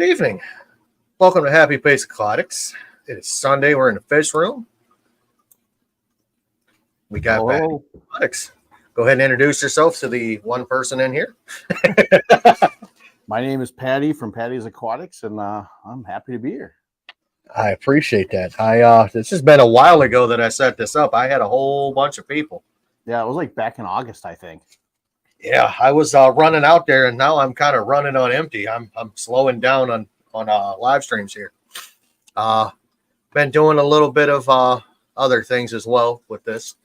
evening. Welcome to Happy Pace Aquatics. It is Sunday. We're in the fish room. We got Patty Aquatics. Go ahead and introduce yourself to the one person in here. My name is Patty from Patty's Aquatics, and I'm happy to be here. I appreciate that. This has been a while ago that I set this up. I had a whole bunch of people. Yeah, it was like back in August, I think. Yeah, I was running out there, and now I'm kind of running on empty. I'm slowing down on live streams here. Been doing a little bit of other things as well with this.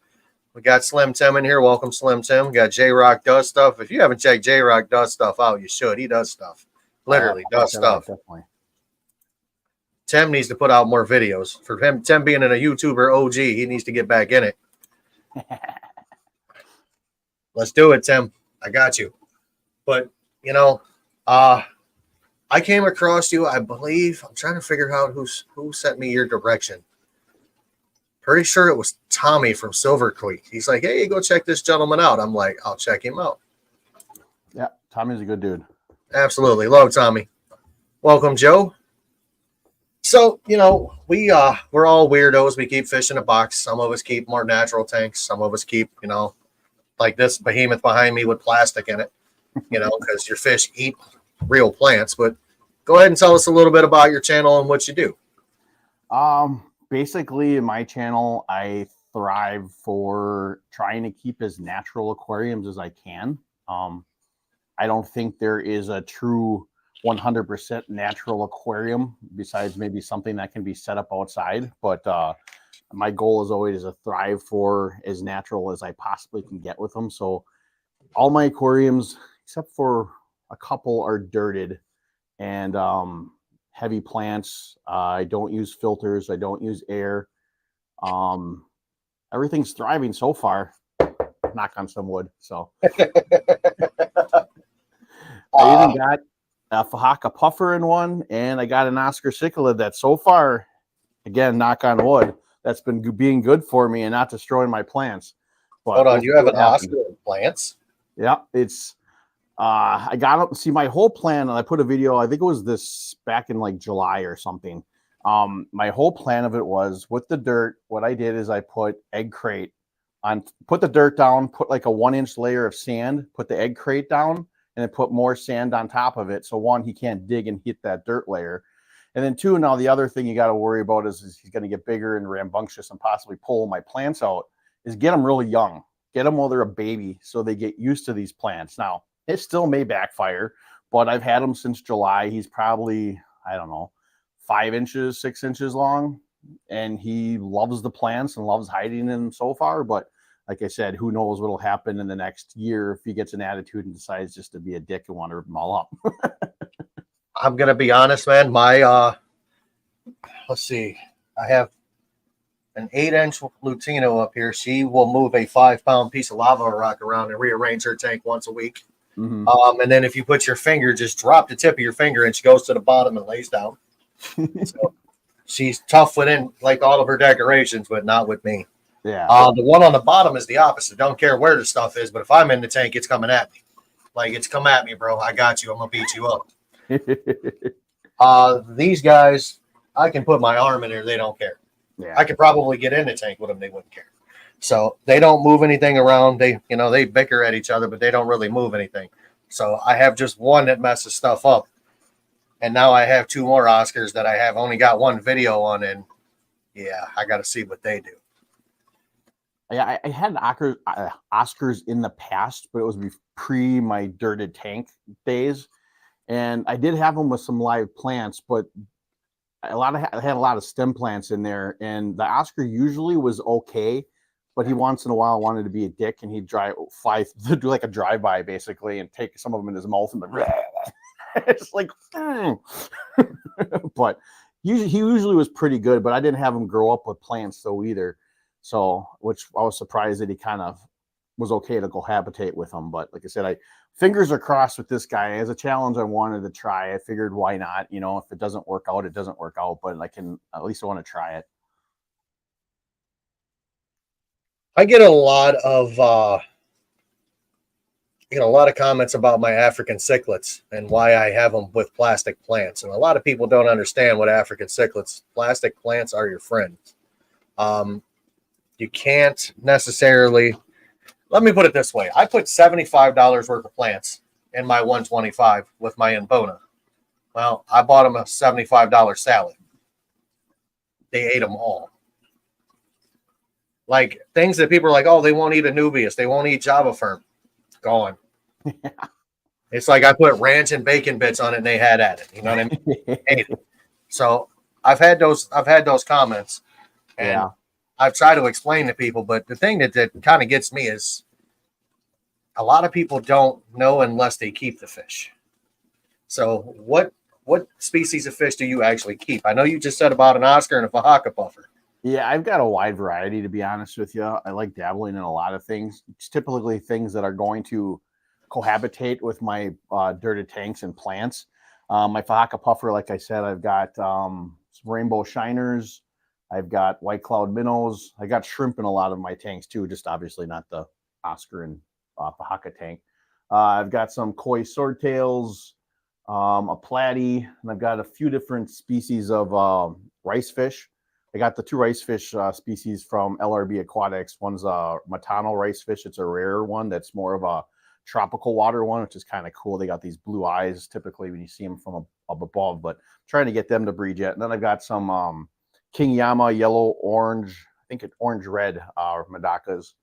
We got Slim Tim in here. Welcome, Slim Tim. We got J Rock does stuff. If you haven't checked J Rock does stuff out, you should. He does stuff. Literally does stuff. Definitely. Tim needs to put out more videos. For him, Tim being a YouTuber OG, he needs to get back in it. Let's do it, Tim. I got you. But, I came across you, I believe. I'm trying to figure out who sent me your direction. Pretty sure it was Tommy from Silver Creek. He's like, hey, go check this gentleman out. I'm like, I'll check him out. Yeah, Tommy's a good dude. Absolutely. Love Tommy. Welcome, Joe. So, we're all weirdos. We keep fish in a box. Some of us keep more natural tanks. Some of us keep, like this behemoth behind me with plastic in it, because your fish eat real plants. But go ahead and tell us a little bit about your channel and what you do. Basically, in my channel, I thrive for trying to keep as natural aquariums as I can. I don't think there is a true 100% natural aquarium besides maybe something that can be set up outside. But my goal is always to thrive for as natural as I possibly can get with them. So all my aquariums, except for a couple, are dirted and heavy plants. I don't use filters. I don't use air. Everything's thriving so far. Knock on some wood. So I even got a Fahaka puffer in one, and I got an Oscar cichlid that so far, again, knock on wood, that's been being good for me and not destroying my plants. But hold on, you have an Oscar in plants? Yeah, it's I got up. See, my whole plan, and I put a video, I think it was this back in like July or something. My whole plan of it was with the dirt, what I did is I put egg crate on, put the dirt down, put like a 1-inch layer of sand, put the egg crate down, and then put more sand on top of it. So one, he can't dig and hit that dirt layer. And then two, now the other thing you got to worry about is he's going to get bigger and rambunctious and possibly pull my plants out, is get them really young. Get them while they're a baby so they get used to these plants. Now, it still may backfire, but I've had him since July. He's probably, I don't know, 5 inches, 6 inches long, and he loves the plants and loves hiding in them so far. But like I said, who knows what will happen in the next year if he gets an attitude and decides just to be a dick and want to rip them all up. I'm going to be honest, man. My, let's see, I have an 8-inch Lutino up here. She will move a 5-pound piece of lava rock around and rearrange her tank once a week. Mm-hmm. And then if you put your finger, just drop the tip of your finger and she goes to the bottom and lays down. So she's tough within like all of her decorations, but not with me. Yeah. The one on the bottom is the opposite. Don't care where the stuff is, but if I'm in the tank, it's coming at me. Like, it's come at me, bro. I got you. I'm going to beat you up. These guys, I can put my arm in there. They don't care. Yeah. I could probably get in the tank with them. They wouldn't care. So they don't move anything around. They bicker at each other, but they don't really move anything. So I have just one that messes stuff up. And now I have 2 more Oscars that I have only got one video on. And yeah, I got to see what they do. Yeah, I had Oscars in the past, but it was pre my dirted tank days. And I did have them with some live plants, but I had a lot of stem plants in there. And the Oscar usually was okay, but he once in a while wanted to be a dick, and he'd do like a drive-by basically and take some of them in his mouth and it's like, but he usually was pretty good, but I didn't have him grow up with plants though either. So, which I was surprised that he kind of was okay to cohabitate with them. But like I said, fingers are crossed with this guy. As a challenge I wanted to try. I figured why not? If it doesn't work out, it doesn't work out. But at least I want to try it. I get a lot of I get a lot of comments about my African cichlids and why I have them with plastic plants. And a lot of people don't understand what African cichlids, plastic plants are your friends. Um, you can't necessarily, let me put it this way. I put $75 worth of plants in my 125 with my Embona. Well, I bought them a $75 salad. They ate them all. Like things that people are like, oh, they won't eat Anubias. They won't eat Java Fern. Gone. It's like I put ranch and bacon bits on it and they had at it. You know what I mean? Ate it. So I've had those comments, and Yeah. I've tried to explain to people, but the thing that kind of gets me is a lot of people don't know unless they keep the fish. So what species of fish do you actually keep? I know you just said about an Oscar and a Fahaka puffer. Yeah, I've got a wide variety, to be honest with you. I like dabbling in a lot of things. It's typically things that are going to cohabitate with my dirted tanks and plants. My Fahaka puffer, like I said, I've got some rainbow shiners. I've got white cloud minnows. I got shrimp in a lot of my tanks too, just obviously not the Oscar and Fahaka tank. I've got some koi swordtails, a platy, and I've got a few different species of rice fish. I got the two rice fish species from LRB Aquatics. One's a Matano rice fish. It's a rare one that's more of a tropical water one, which is kind of cool. They got these blue eyes typically when you see them from up above, but I'm trying to get them to breed yet. And then I've got some King Yama yellow, orange, I think it's orange red Madakas.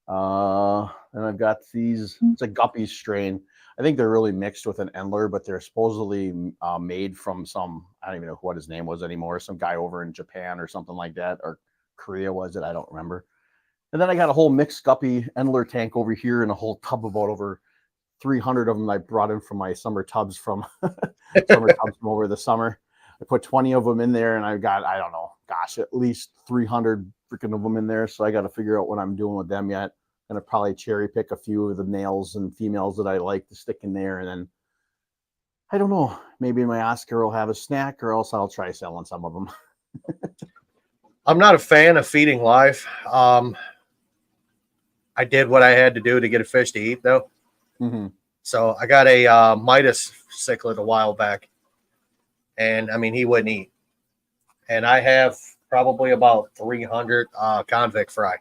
And I've got these, it's a guppy strain. I think they're really mixed with an Endler, but they're supposedly made from some, I don't even know what his name was anymore, some guy over in Japan or something like that, or Korea was it? I don't remember. And then I got a whole mixed guppy Endler tank over here and a whole tub about over 300 of them I brought in from my summer tubs from over the summer. I put 20 of them in there and I've got, I don't know, gosh, at least 300 freaking of them in there. So I got to figure out what I'm doing with them yet. Gonna probably cherry pick a few of the males and females that I like to stick in there, and then I don't know, maybe my Oscar will have a snack, or else I'll try selling some of them. I'm not a fan of feeding live. I did what I had to do to get a fish to eat, though. Mm-hmm. So I got a Midas cichlid a while back, and I mean he wouldn't eat. And I have probably about 300 convict fry.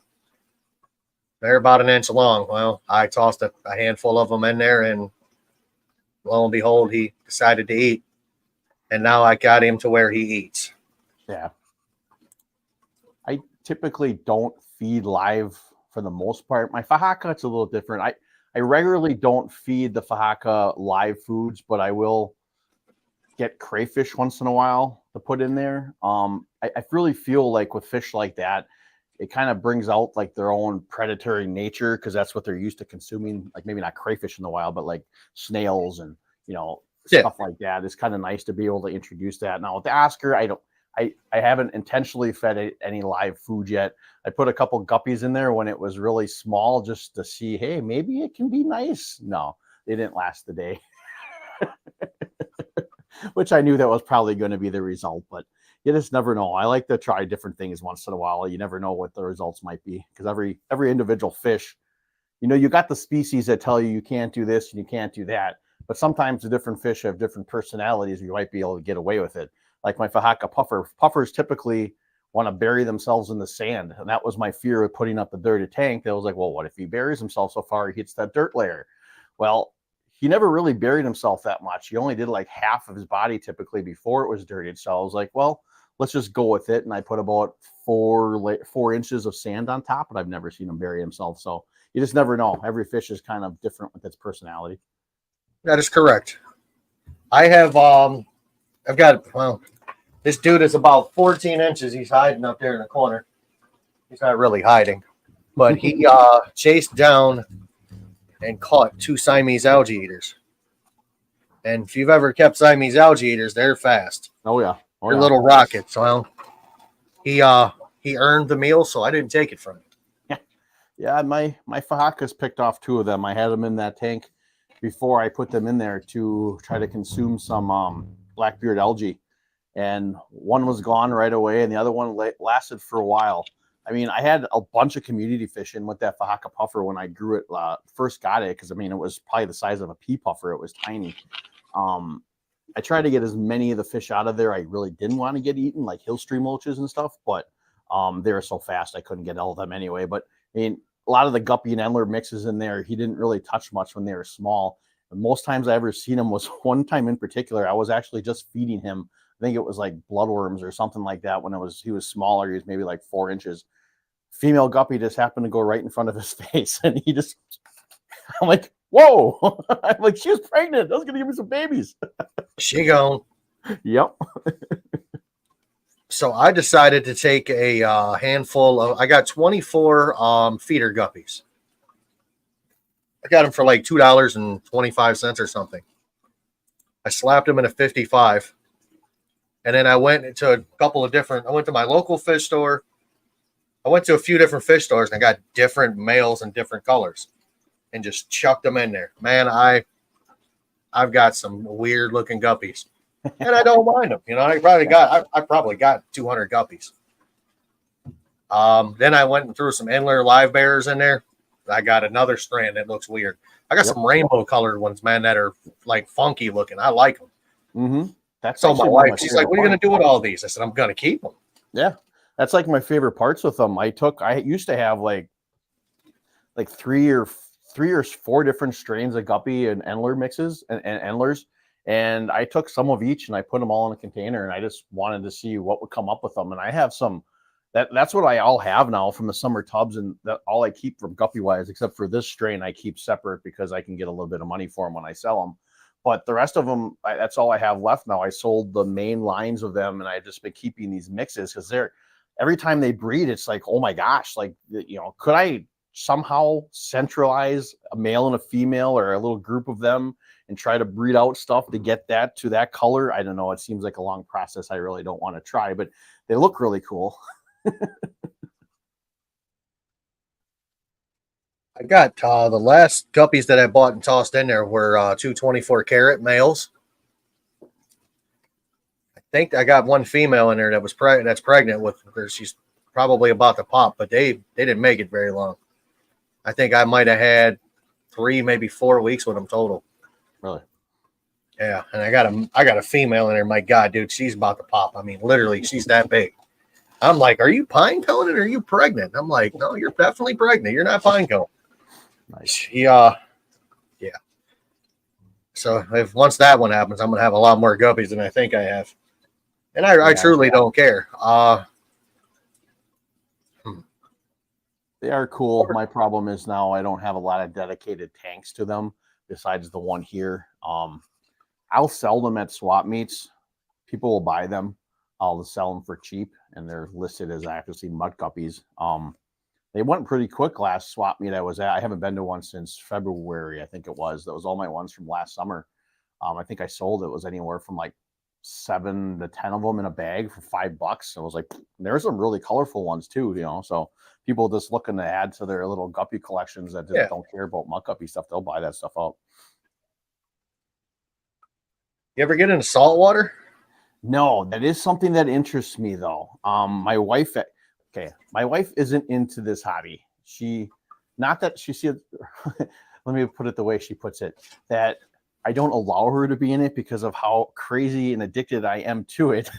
They're about an inch long. Well, I tossed a handful of them in there, and lo and behold, he decided to eat. And now I got him to where he eats. Yeah. I typically don't feed live for the most part. My Fahaka, it's a little different. I regularly don't feed the Fahaka live foods, but I will get crayfish once in a while to put in there. I really feel like with fish like that, it kind of brings out like their own predatory nature because that's what they're used to consuming. Like maybe not crayfish in the wild, but like snails and stuff like that. It's kind of nice to be able to introduce that. Now with the Oscar, I haven't intentionally fed it any live food yet. I put a couple guppies in there when it was really small just to see, hey, maybe it can be nice. No, they didn't last the day. Which I knew that was probably going to be the result, but you just never know. I like to try different things once in a while. You never know what the results might be because every individual fish, you got the species that tell you can't do this and you can't do that. But sometimes the different fish have different personalities. You might be able to get away with it. Like my Fahaka puffer. Puffers typically want to bury themselves in the sand. And that was my fear of putting up the dirty tank. That was like, well, what if he buries himself so far he hits that dirt layer? Well, he never really buried himself that much. He only did like half of his body typically before it was dirtied. So I was like, well, let's just go with it. And I put about 4 inches of sand on top, but I've never seen him bury himself. So you just never know. Every fish is kind of different with its personality. That is correct. I have, I've got, well, this dude is about 14 inches. He's hiding up there in the corner. He's not really hiding, but he chased down and caught 2 Siamese algae eaters. And if you've ever kept Siamese algae eaters, they're fast. Oh yeah. They're little rockets. Well, he earned the meal, so I didn't take it from him. Yeah, my Fahakas picked off 2 of them. I had them in that tank before I put them in there to try to consume some blackbeard algae. And one was gone right away, and the other one lasted for a while. I mean, I had a bunch of community fishing with that Fahaka puffer when I grew it, first got it, because I mean, it was probably the size of a pea puffer. It was tiny. I tried to get as many of the fish out of there I really didn't want to get eaten, like hill stream loaches and stuff, but they were so fast I couldn't get all of them anyway. But I mean, a lot of the guppy and endler mixes in there, he didn't really touch much when they were small. And most times I ever seen him was one time in particular. I was actually just feeding him. I think it was like bloodworms or something like that when he was smaller. He was maybe like 4 inches. Female guppy just happened to go right in front of his face, and I'm like, whoa! I'm like, she was pregnant. That was gonna give me some babies. She gone. Yep. So I decided to take a handful of. I got 24 feeder guppies. I got them for like $2.25 or something. I slapped them in a 55, and then I went to a couple of different. I went to my local fish store. I went to a few different fish stores and I got different males and different colors, and just chucked them in there. Man, I've got some weird looking guppies, and I don't mind them. You know, I probably got 200 guppies. Then I went and threw some Endler live bearers in there. I got another strand that looks weird. I got some rainbow colored ones, man, that are like funky looking. I like them. Mm-hmm. That's so my wife, she's like, "What are you going to do with all these?" I said, "I'm going to keep them." Yeah, that's like my favorite parts with them. I used to have like three or four different strains of guppy and endler mixes and endlers. And I took some of each and I put them all in a container, and I just wanted to see what would come up with them. And I have some that's what I all have now from the summer tubs, and that all I keep from guppy wise, except for this strain, I keep separate because I can get a little bit of money for them when I sell them. But the rest of them, that's all I have left now. I sold the main lines of them, and I've just been keeping these mixes because every time they breed, it's like, oh my gosh, like, you know, could I somehow centralize a male and a female or a little group of them and try to breed out stuff to get that to that color? I don't know. It seems like a long process. I really don't want to try, but they look really cool. I got the last guppies that I bought and tossed in there were 2 24-carat males. I think I got one female in there that was that's pregnant with her. She's probably about to pop, but they didn't make it very long. I think I might have had 3, maybe 4 weeks with them total. Really? Yeah, and I got a female in there. My God, dude, she's about to pop. I mean, literally, she's that big. I'm like, "Are you pine coning or are you pregnant?" I'm like, "No, you're definitely pregnant. You're not pine cone." Nice. Yeah. So once that one happens, I'm gonna have a lot more guppies than I think I have, and I truly don't care. They are cool. My problem is now I don't have a lot of dedicated tanks to them besides the one here. I'll sell them at swap meets. People will buy them. I'll sell them for cheap, and they're listed as actually mud guppies. They went pretty quick last swap meet I was at. I haven't been to one since February, I think it was. That was all my ones from last summer. I think I sold it was anywhere from like 7 to 10 of them in a bag for $5. I was like, there's some really colorful ones too, you know. So people just looking to add to their little guppy collections that just don't care about mud guppy stuff, they'll buy that stuff out. You ever get into saltwater? No, that is something that interests me though. My wife isn't into this hobby. Let me put it the way she puts it, that I don't allow her to be in it because of how crazy and addicted I am to it.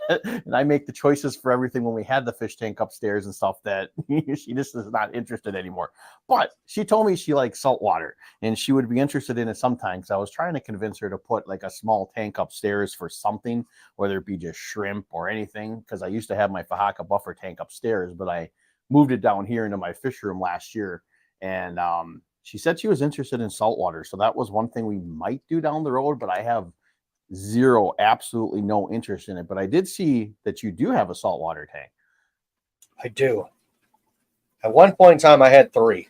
And I make the choices for everything when we had the fish tank upstairs and stuff that she just is not interested anymore. But she told me she likes saltwater and she would be interested in it sometimes. I was trying to convince her to put like a small tank upstairs for something, whether it be just shrimp or anything, because I used to have my Fahaka buffer tank upstairs, but I moved it down here into my fish room last year. And she said she was interested in saltwater. So that was one thing we might do down the road, but I have absolutely no interest in it. But I did see that you do have a saltwater tank. I do. At one point in time, I had 3.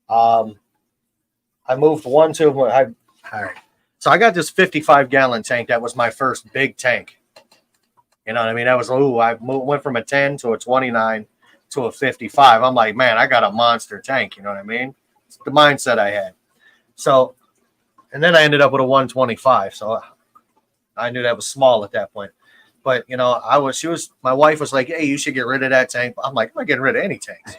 I moved one to all right. So I got this 55-gallon tank. That was my first big tank. You know what I mean? That was I went from a 10 to a 29 to a 55. I'm like, man, I got a monster tank. You know what I mean? It's the mindset I had. So. And then I ended up with a 125. So I knew that was small at that point. But my wife was like, "Hey, you should get rid of that tank." I'm like, "I'm not getting rid of any tanks.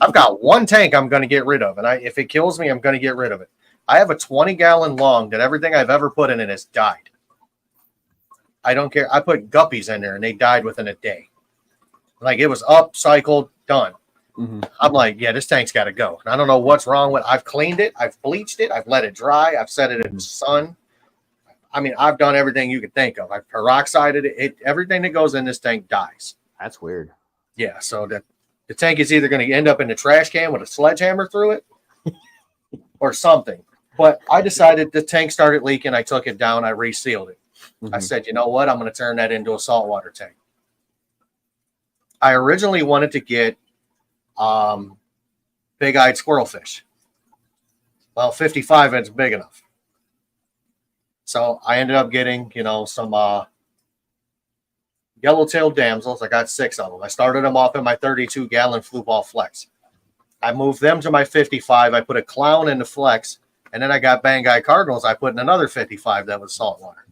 I've got one tank I'm going to get rid of, and if it kills me, I'm going to get rid of it. I have a 20-gallon long that everything I've ever put in it has died. I don't care. I put guppies in there, and they died within a day. Like it was upcycled, done. Mm-hmm. I'm like, yeah, this tank's got to go. And I don't know what's wrong with it. I've cleaned it. I've bleached it. I've let it dry. I've set it in the sun. I mean, I've done everything you could think of. I've peroxided it. Everything that goes in this tank dies. That's weird. Yeah, so the tank is either going to end up in the trash can with a sledgehammer through it or something. But I decided the tank started leaking. I took it down. I resealed it. I said, you know what? I'm going to turn that into a saltwater tank. I originally wanted to get big-eyed squirrelfish. Well, 55 isn't big enough. So I ended up getting, some yellow-tailed damsels. I got 6 of them. I started them off in my 32-gallon Flue Ball Flex. I moved them to my 55. I put a clown in the Flex, and then I got Banggai Cardinals. I put in another 55 that was saltwater.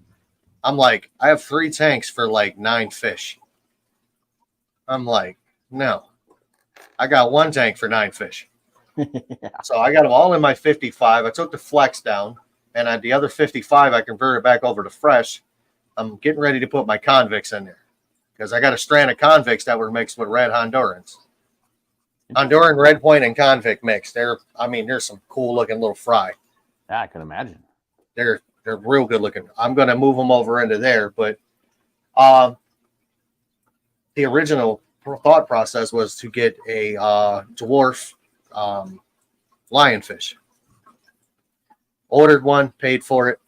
I'm like, I have 3 tanks for like 9 fish. I'm like, no. I got 1 tank for 9 fish. So I got them all in my 55. I took the Flex down, and the other 55, I converted back over to fresh. I'm getting ready to put my convicts in there because I got a strand of convicts that were mixed with red Hondurans. Honduran, red point, and convict mix. They're some cool looking little fry. Yeah, I can imagine. They're real good looking. I'm going to move them over into there, but the original thought process was to get a dwarf lionfish. Ordered one, paid for it.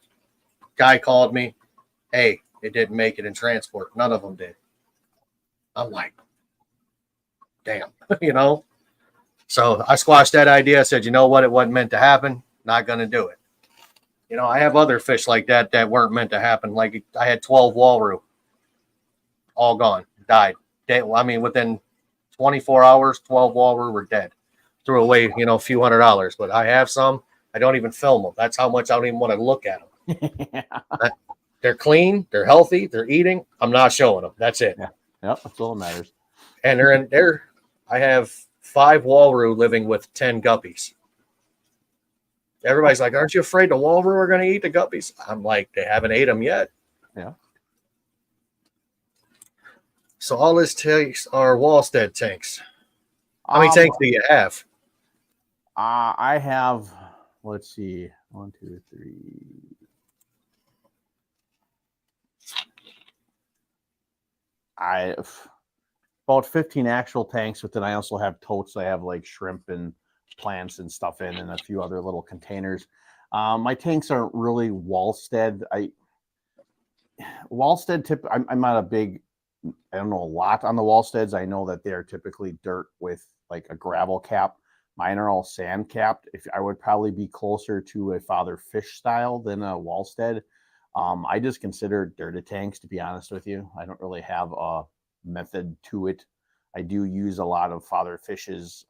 Guy called me. Hey, it didn't make it in transport. None of them did. I'm like, damn, So I squashed that idea. I said, you know what? It wasn't meant to happen. Not going to do it. I have other fish like that weren't meant to happen. Like I had 12 walrus, all gone, died. Within 24 hours, 12 walrus were dead. Threw away, a few $100s. But I have some. I don't even film them. That's how much I don't even want to look at them. They're clean. They're healthy. They're eating. I'm not showing them. That's it. Yeah. Yep, that's all that matters. And they're in there. I have 5 walrus living with 10 guppies. Everybody's like, aren't you afraid the walrus are going to eat the guppies? I'm like, they haven't ate them yet. Yeah. So all this takes are Wallstead tanks. How many tanks do you have? I have, let's see, 1, 2, 3. I have about 15 actual tanks, but then I also have totes. I have like shrimp and plants and stuff in, and a few other little containers. My tanks aren't really Wallstead. I'm not a big, I don't know a lot on the Wallsteads. I know that they're typically dirt with like a gravel cap. Mine are all sand capped. If I would probably be closer to a Father Fish style than a Wallstead. I just consider dirted tanks, to be honest with you. I don't really have a method to it. I do use a lot of Father Fish's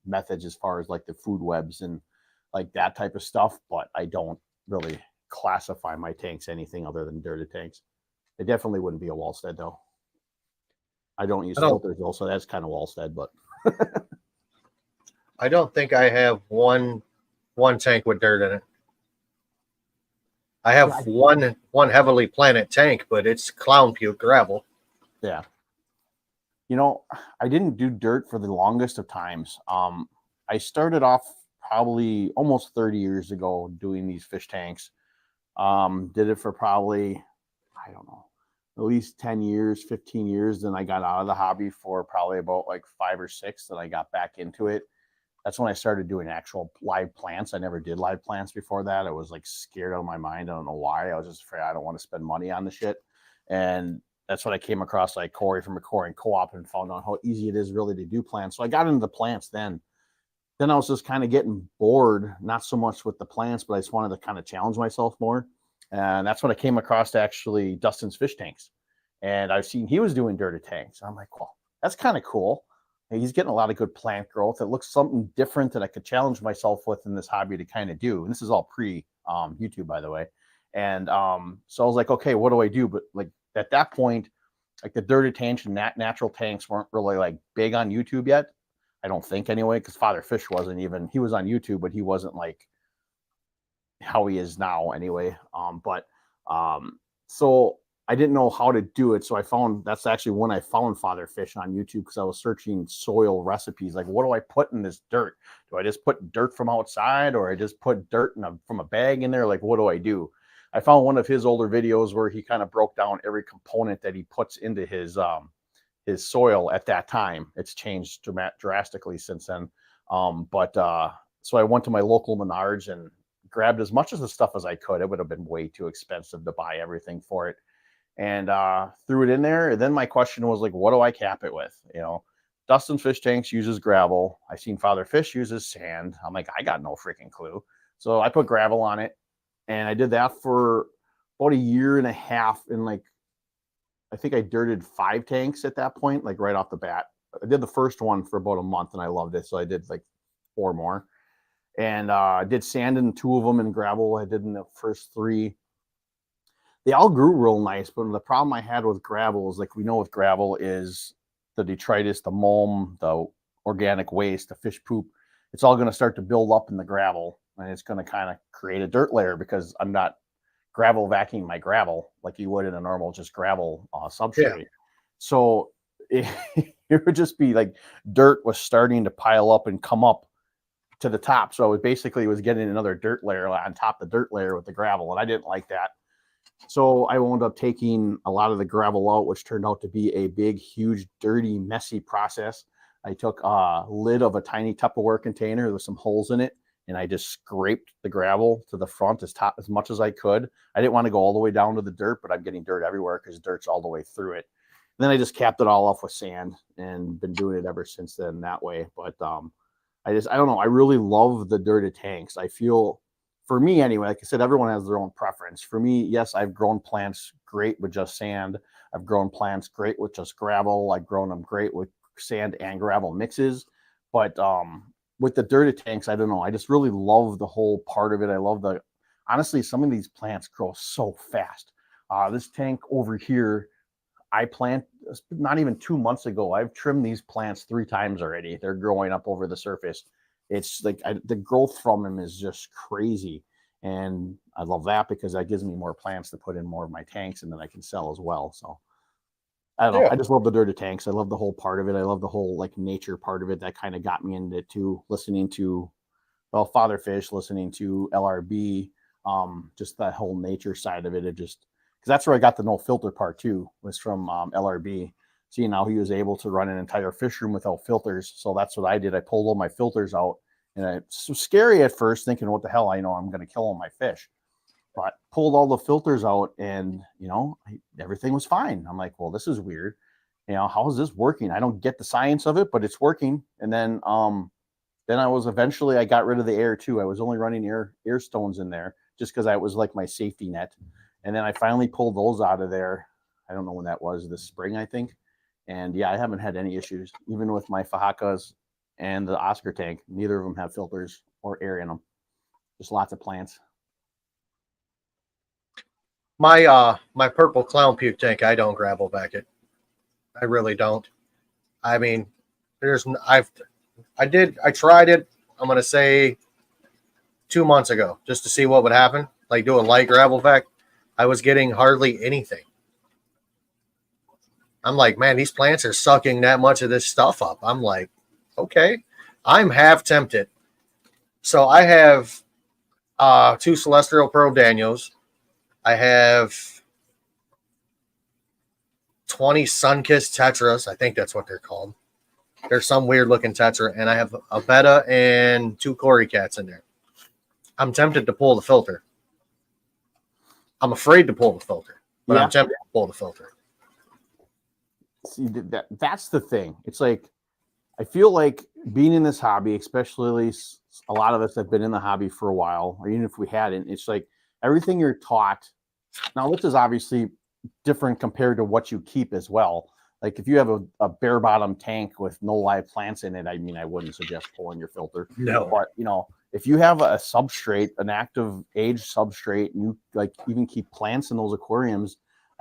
methods as far as like the food webs and like that type of stuff, but I don't really classify my tanks anything other than dirted tanks. It definitely wouldn't be a Wallstead though. I don't use filters though, so that's kind of Wallstead, but I don't think I have one tank with dirt in it. I have one heavily planted tank, but it's clown puke gravel. Yeah. I didn't do dirt for the longest of times. I started off probably almost 30 years ago doing these fish tanks. Did it for probably, I don't know, at least 10 years, 15 years. Then I got out of the hobby for probably about like 5 or 6. Then I got back into it. That's when I started doing actual live plants. I never did live plants before that. I was like scared out of my mind. I don't know why. I was just afraid I don't want to spend money on the shit. And that's when I came across like Corey from Corey Co-op and found out how easy it is really to do plants. So I got into the plants then. Then I was just kind of getting bored, not so much with the plants, but I just wanted to kind of challenge myself more. And that's when I came across actually Dustin's fish tanks. And I've seen he was doing dirted tanks. I'm like, well, that's kind of cool. He's getting a lot of good plant growth. It looks something different that I could challenge myself with in this hobby to kind of do. And this is all pre YouTube, by the way. And so I was like, okay, what do I do? But like at that point, like the dirty tanks and natural tanks weren't really like big on YouTube yet. I don't think anyway, because Father Fish wasn't even, he was on YouTube, but he wasn't like how he is now anyway. So I didn't know how to do it. So I found, that's actually when I found Father Fish on YouTube, because I was searching soil recipes. Like, what do I put in this dirt? Do I just put dirt from outside, or I just put dirt from a bag in there? Like, what do I do? I found one of his older videos where he kind of broke down every component that he puts into his soil at that time. It's changed drastically since then. So I went to my local Menards and grabbed as much of the stuff as I could. It would have been way too expensive to buy everything for it, and threw it in there. And then my question was like, what do I cap it with? You know, Dustin Fish Tanks uses gravel. I seen Father Fish uses sand. I'm like, I got no freaking clue. So I put gravel on it, and I did that for about a year and a half. And like, I think I dirted 5 tanks at that point, like right off the bat. I did the first one for about a month and I loved it. So I did like 4 more, and I did sand in 2 of them and gravel I did in the first 3. They all grew real nice, but the problem I had with gravel is, like we know with gravel, is the detritus, the mulm, the organic waste, the fish poop. It's all going to start to build up in the gravel, and it's going to kind of create a dirt layer, because I'm not gravel vacuuming my gravel like you would in a normal just gravel substrate. Yeah. So it would just be like dirt was starting to pile up and come up to the top. So it basically was getting another dirt layer on top of the dirt layer with the gravel, and I didn't like that. So I wound up taking a lot of the gravel out, which turned out to be a big, huge, dirty, messy process. I took a lid of a tiny Tupperware container with some holes in it, and I just scraped the gravel to the front as much as I could. I didn't want to go all the way down to the dirt, but I'm getting dirt everywhere because dirt's all the way through it. And then I just capped it all off with sand, and been doing it ever since then that way. But I don't know. I really love the dirted tanks. I feel, for me anyway, like I said, everyone has their own preference. For me, yes, I've grown plants great with just sand. I've grown plants great with just gravel. I've grown them great with sand and gravel mixes. But with the dirted tanks, I don't know. I just really love the whole part of it. I love honestly, some of these plants grow so fast. This tank over here, I plant not even 2 months ago. I've trimmed these plants 3 times already. They're growing up over the surface. It's like the growth from them is just crazy. And I love that, because that gives me more plants to put in more of my tanks, and then I can sell as well. So I don't know. I just love the dirty tanks. I love the whole part of it. I love the whole like nature part of it. That kind of got me into it too, listening to, well, Father Fish, listening to LRB, just that whole nature side of it. It just, because that's where I got the no filter part too, was from LRB. Seeing how he was able to run an entire fish room without filters. So that's what I did. I pulled all my filters out, and it's scary at first, thinking, what the hell, I know I'm going to kill all my fish. But pulled all the filters out, and everything was fine. I'm like, well, this is weird. How is this working? I don't get the science of it, but it's working. And then I got rid of the air too. I was only running air stones in there just because I was like my safety net. And then I finally pulled those out of there. I don't know when that was, this spring, I think. And yeah, I haven't had any issues, even with my Fajakas and the Oscar tank. Neither of them have filters or air in them. Just lots of plants. My purple clown puke tank, I don't gravel back it. I really don't. I mean, I tried it, I'm gonna say 2 months ago, just to see what would happen. Like doing light gravel vac. I was getting hardly anything. I'm like, man, these plants are sucking that much of this stuff up. I'm like, okay. I'm half tempted. So I have 2 Celestial Pearl Daniels. I have 20 Sunkissed Tetras. I think that's what they're called. There's some weird looking Tetra. And I have a Betta and 2 Cory Cats in there. I'm tempted to pull the filter. I'm afraid to pull the filter, but I'm tempted to pull the filter. See, that's the thing. It's like, I feel like being in this hobby, especially a lot of us have been in the hobby for a while, or even if we hadn't, it's like everything you're taught. Now, this is obviously different compared to what you keep as well. Like if you have a bare bottom tank with no live plants in it, I mean, I wouldn't suggest pulling your filter. No. But, if you have a substrate, an active age substrate, and you like even keep plants in those aquariums,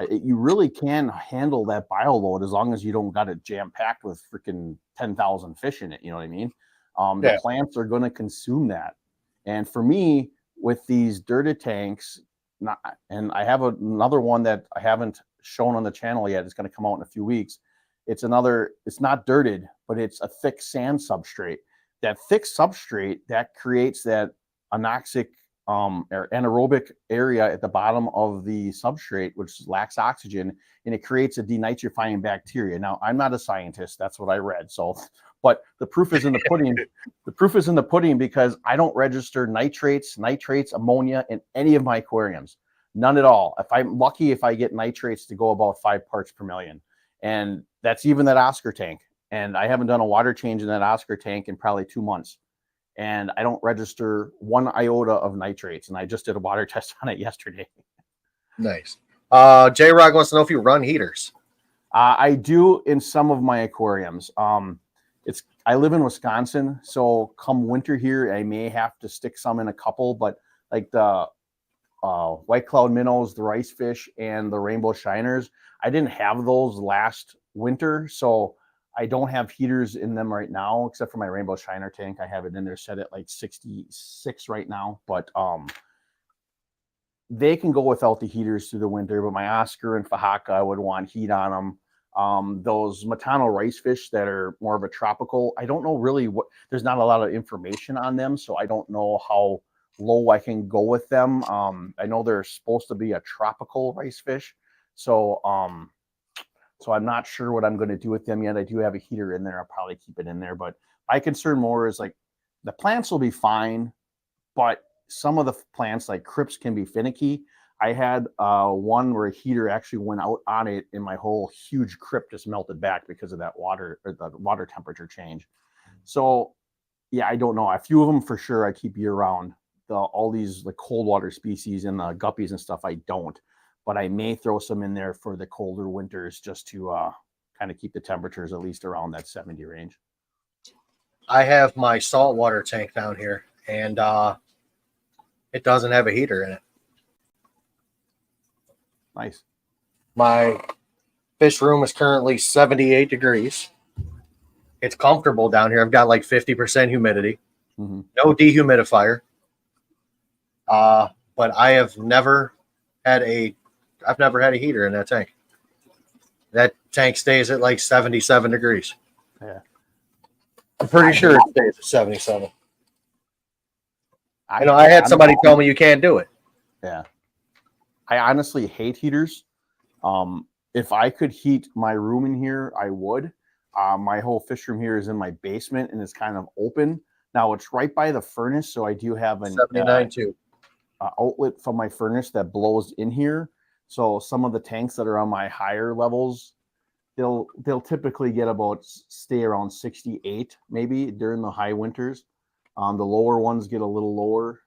You really can handle that bio load as long as you don't got it jam packed with freaking 10,000 fish in it. You know what I mean? The plants are going to consume that. And for me, with these dirted tanks, and I have another one that I haven't shown on the channel yet. It's going to come out in a few weeks. It's not dirted, but it's a thick sand substrate. That thick substrate that creates that anoxic or anaerobic area at the bottom of the substrate, which lacks oxygen, and it creates a denitrifying bacteria. Now, I'm not a scientist. That's what I read. So, but the proof is in the pudding. The proof is in the pudding because I don't register nitrates, ammonia in any of my aquariums. None at all. If I'm lucky, if I get nitrates to go about 5 parts per million. And that's even that Oscar tank. And I haven't done a water change in that Oscar tank in probably 2 months. And I don't register 1 iota of nitrates. And I just did a water test on it yesterday. Nice. J-Rock wants to know if you run heaters. I do in some of my aquariums. I live in Wisconsin, so come winter here, I may have to stick some in a couple, but like the white cloud minnows, the rice fish, and the rainbow shiners, I didn't have those last winter, so I don't have heaters in them right now, except for my rainbow shiner tank. I have it in there set at like 66 right now, but they can go without the heaters through the winter. But my Oscar and Fahaka, I would want heat on them. Those Matano rice fish that are more of a tropical, I don't know really there's not a lot of information on them, so I don't know how low I can go with them. I know they're supposed to be a tropical rice fish, so I'm not sure what I'm going to do with them yet. I do have a heater in there. I'll probably keep it in there, but my concern more is like the plants will be fine, but some of the plants like crypts can be finicky. I had one where a heater actually went out on it, and my whole huge crypt just melted back because of that water or the water temperature change. So yeah, I don't know. A few of them for sure I keep year round. All these the cold water species and the guppies and stuff I don't, but I may throw some in there for the colder winters just to kind of keep the temperatures at least around that 70 range. I have my saltwater tank down here, and it doesn't have a heater in it. Nice. My fish room is currently 78 degrees. It's comfortable down here. I've got like 50% humidity. Mm-hmm. No dehumidifier. But I have never had a heater in that tank. That tank stays at like 77 degrees. Yeah. I'm pretty sure it stays at 77. I had somebody tell me you can't do it. Yeah. I honestly hate heaters. If I could heat my room in here, I would. My whole fish room here is in my basement and it's kind of open. Now it's right by the furnace, so I do have an 79 too. Outlet from my furnace that blows in here. So some of the tanks that are on my higher levels, they'll typically stay around 68 maybe during the high winters. The lower ones get a little lower.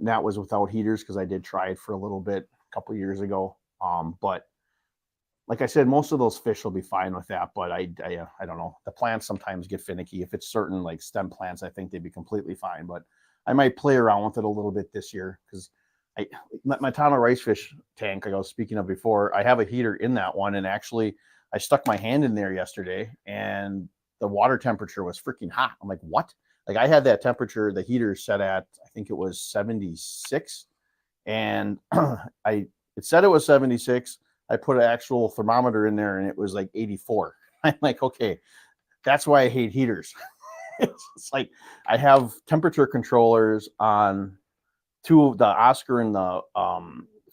That was without heaters because I did try it for a little bit a couple years ago. But like I said, most of those fish will be fine with that. But I don't know. The plants sometimes get finicky. If it's certain like stem plants, I think they'd be completely fine. But I might play around with it a little bit this year because my Tano rice fish tank, like I was speaking of before, I have a heater in that one. And actually, I stuck my hand in there yesterday and the water temperature was freaking hot. I'm like, what? Like I had that temperature, the heater set at, I think it was 76. And it said it was 76. I put an actual thermometer in there and it was like 84. I'm like, okay, that's why I hate heaters. It's like I have temperature controllers on 2 of the Oscar and the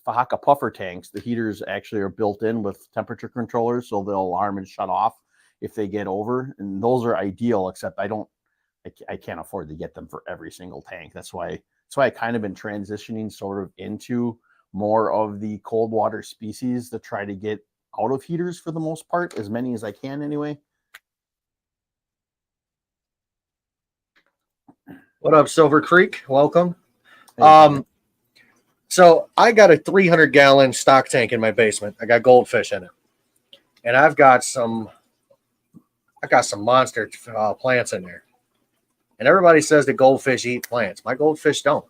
Fahaka puffer tanks. The heaters actually are built in with temperature controllers, so they'll alarm and shut off if they get over. And those are ideal, except I can't afford to get them for every single tank. That's why I kind of been transitioning sort of into more of the cold water species to try to get out of heaters for the most part, as many as I can anyway. What up, Silver Creek? Welcome. So I got a 300-gallon stock tank in my basement. I got goldfish in it, and I got some monster plants in there. And everybody says that goldfish eat plants. My goldfish don't.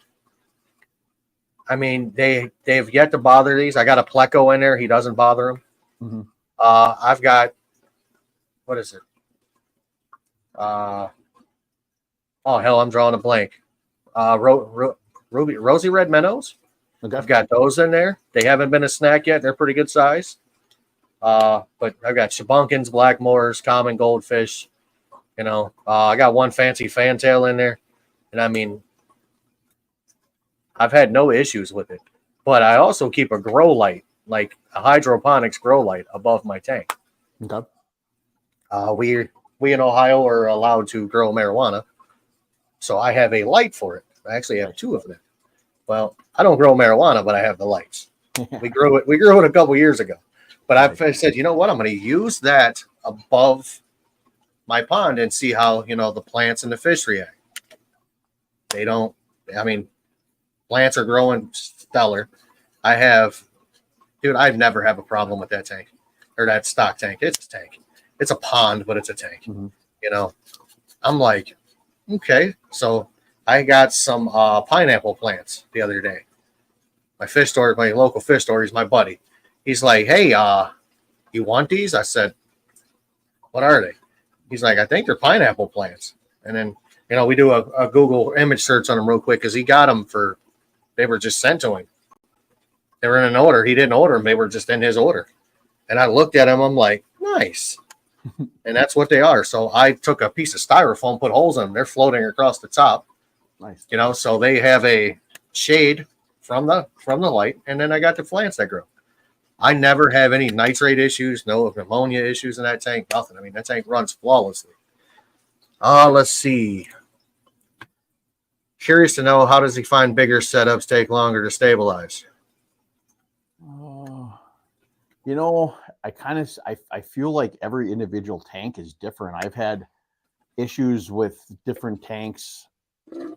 I mean, they've yet to bother these. I got a pleco in there. He doesn't bother them. Mm-hmm. I've got, what is it? Oh hell, I'm drawing a blank. Rosy red minnows. Okay. I've got those in there. They haven't been a snack yet. They're pretty good size. But I've got shabunkins, blackmores, common goldfish. I got one fancy fantail in there, and I mean, I've had no issues with it. But I also keep a grow light, like a hydroponics grow light, above my tank. Okay. We in Ohio are allowed to grow marijuana, so I have a light for it. I actually have two of them. Well, I don't grow marijuana, but I have the lights. We grew it. We grew it a couple years ago, but I said, you know what? I'm going to use that above my pond and see how the plants and the fish react. They don't. I mean, plants are growing stellar. I'd never have a problem with that tank or that stock tank. It's a tank. It's a pond, but it's a tank. Mm-hmm. I'm like, okay. So I got some pineapple plants the other day. My local fish store, he's my buddy. He's like, hey, you want these? I said, what are they? He's like, I think they're pineapple plants. And then, we do a Google image search on them real quick because he got them they were just sent to him. They were in an order. He didn't order them. They were just in his order. And I looked at them. I'm like, nice. And that's what they are. So I took a piece of styrofoam, put holes in them. They're floating across the top. Nice. So they have a shade from the light. And then I got the plants that grow. I never have any nitrate issues, no ammonia issues in that tank, nothing. I mean, that tank runs flawlessly. Let's see. Curious to know, how does he find bigger setups take longer to stabilize? I feel like every individual tank is different. I've had issues with different tanks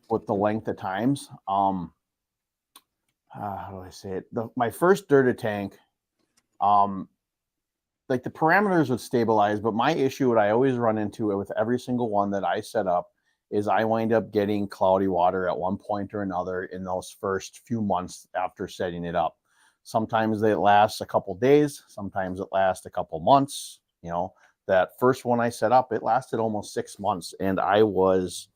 with the length of times. How do I say it? My first dirted tank, like the parameters would stabilize, but my issue, what I always run into with every single one that I set up, is I wind up getting cloudy water at one point or another in those first few months after setting it up. Sometimes it lasts a couple days. Sometimes it lasts a couple months. That first one I set up, it lasted almost 6 months, and I was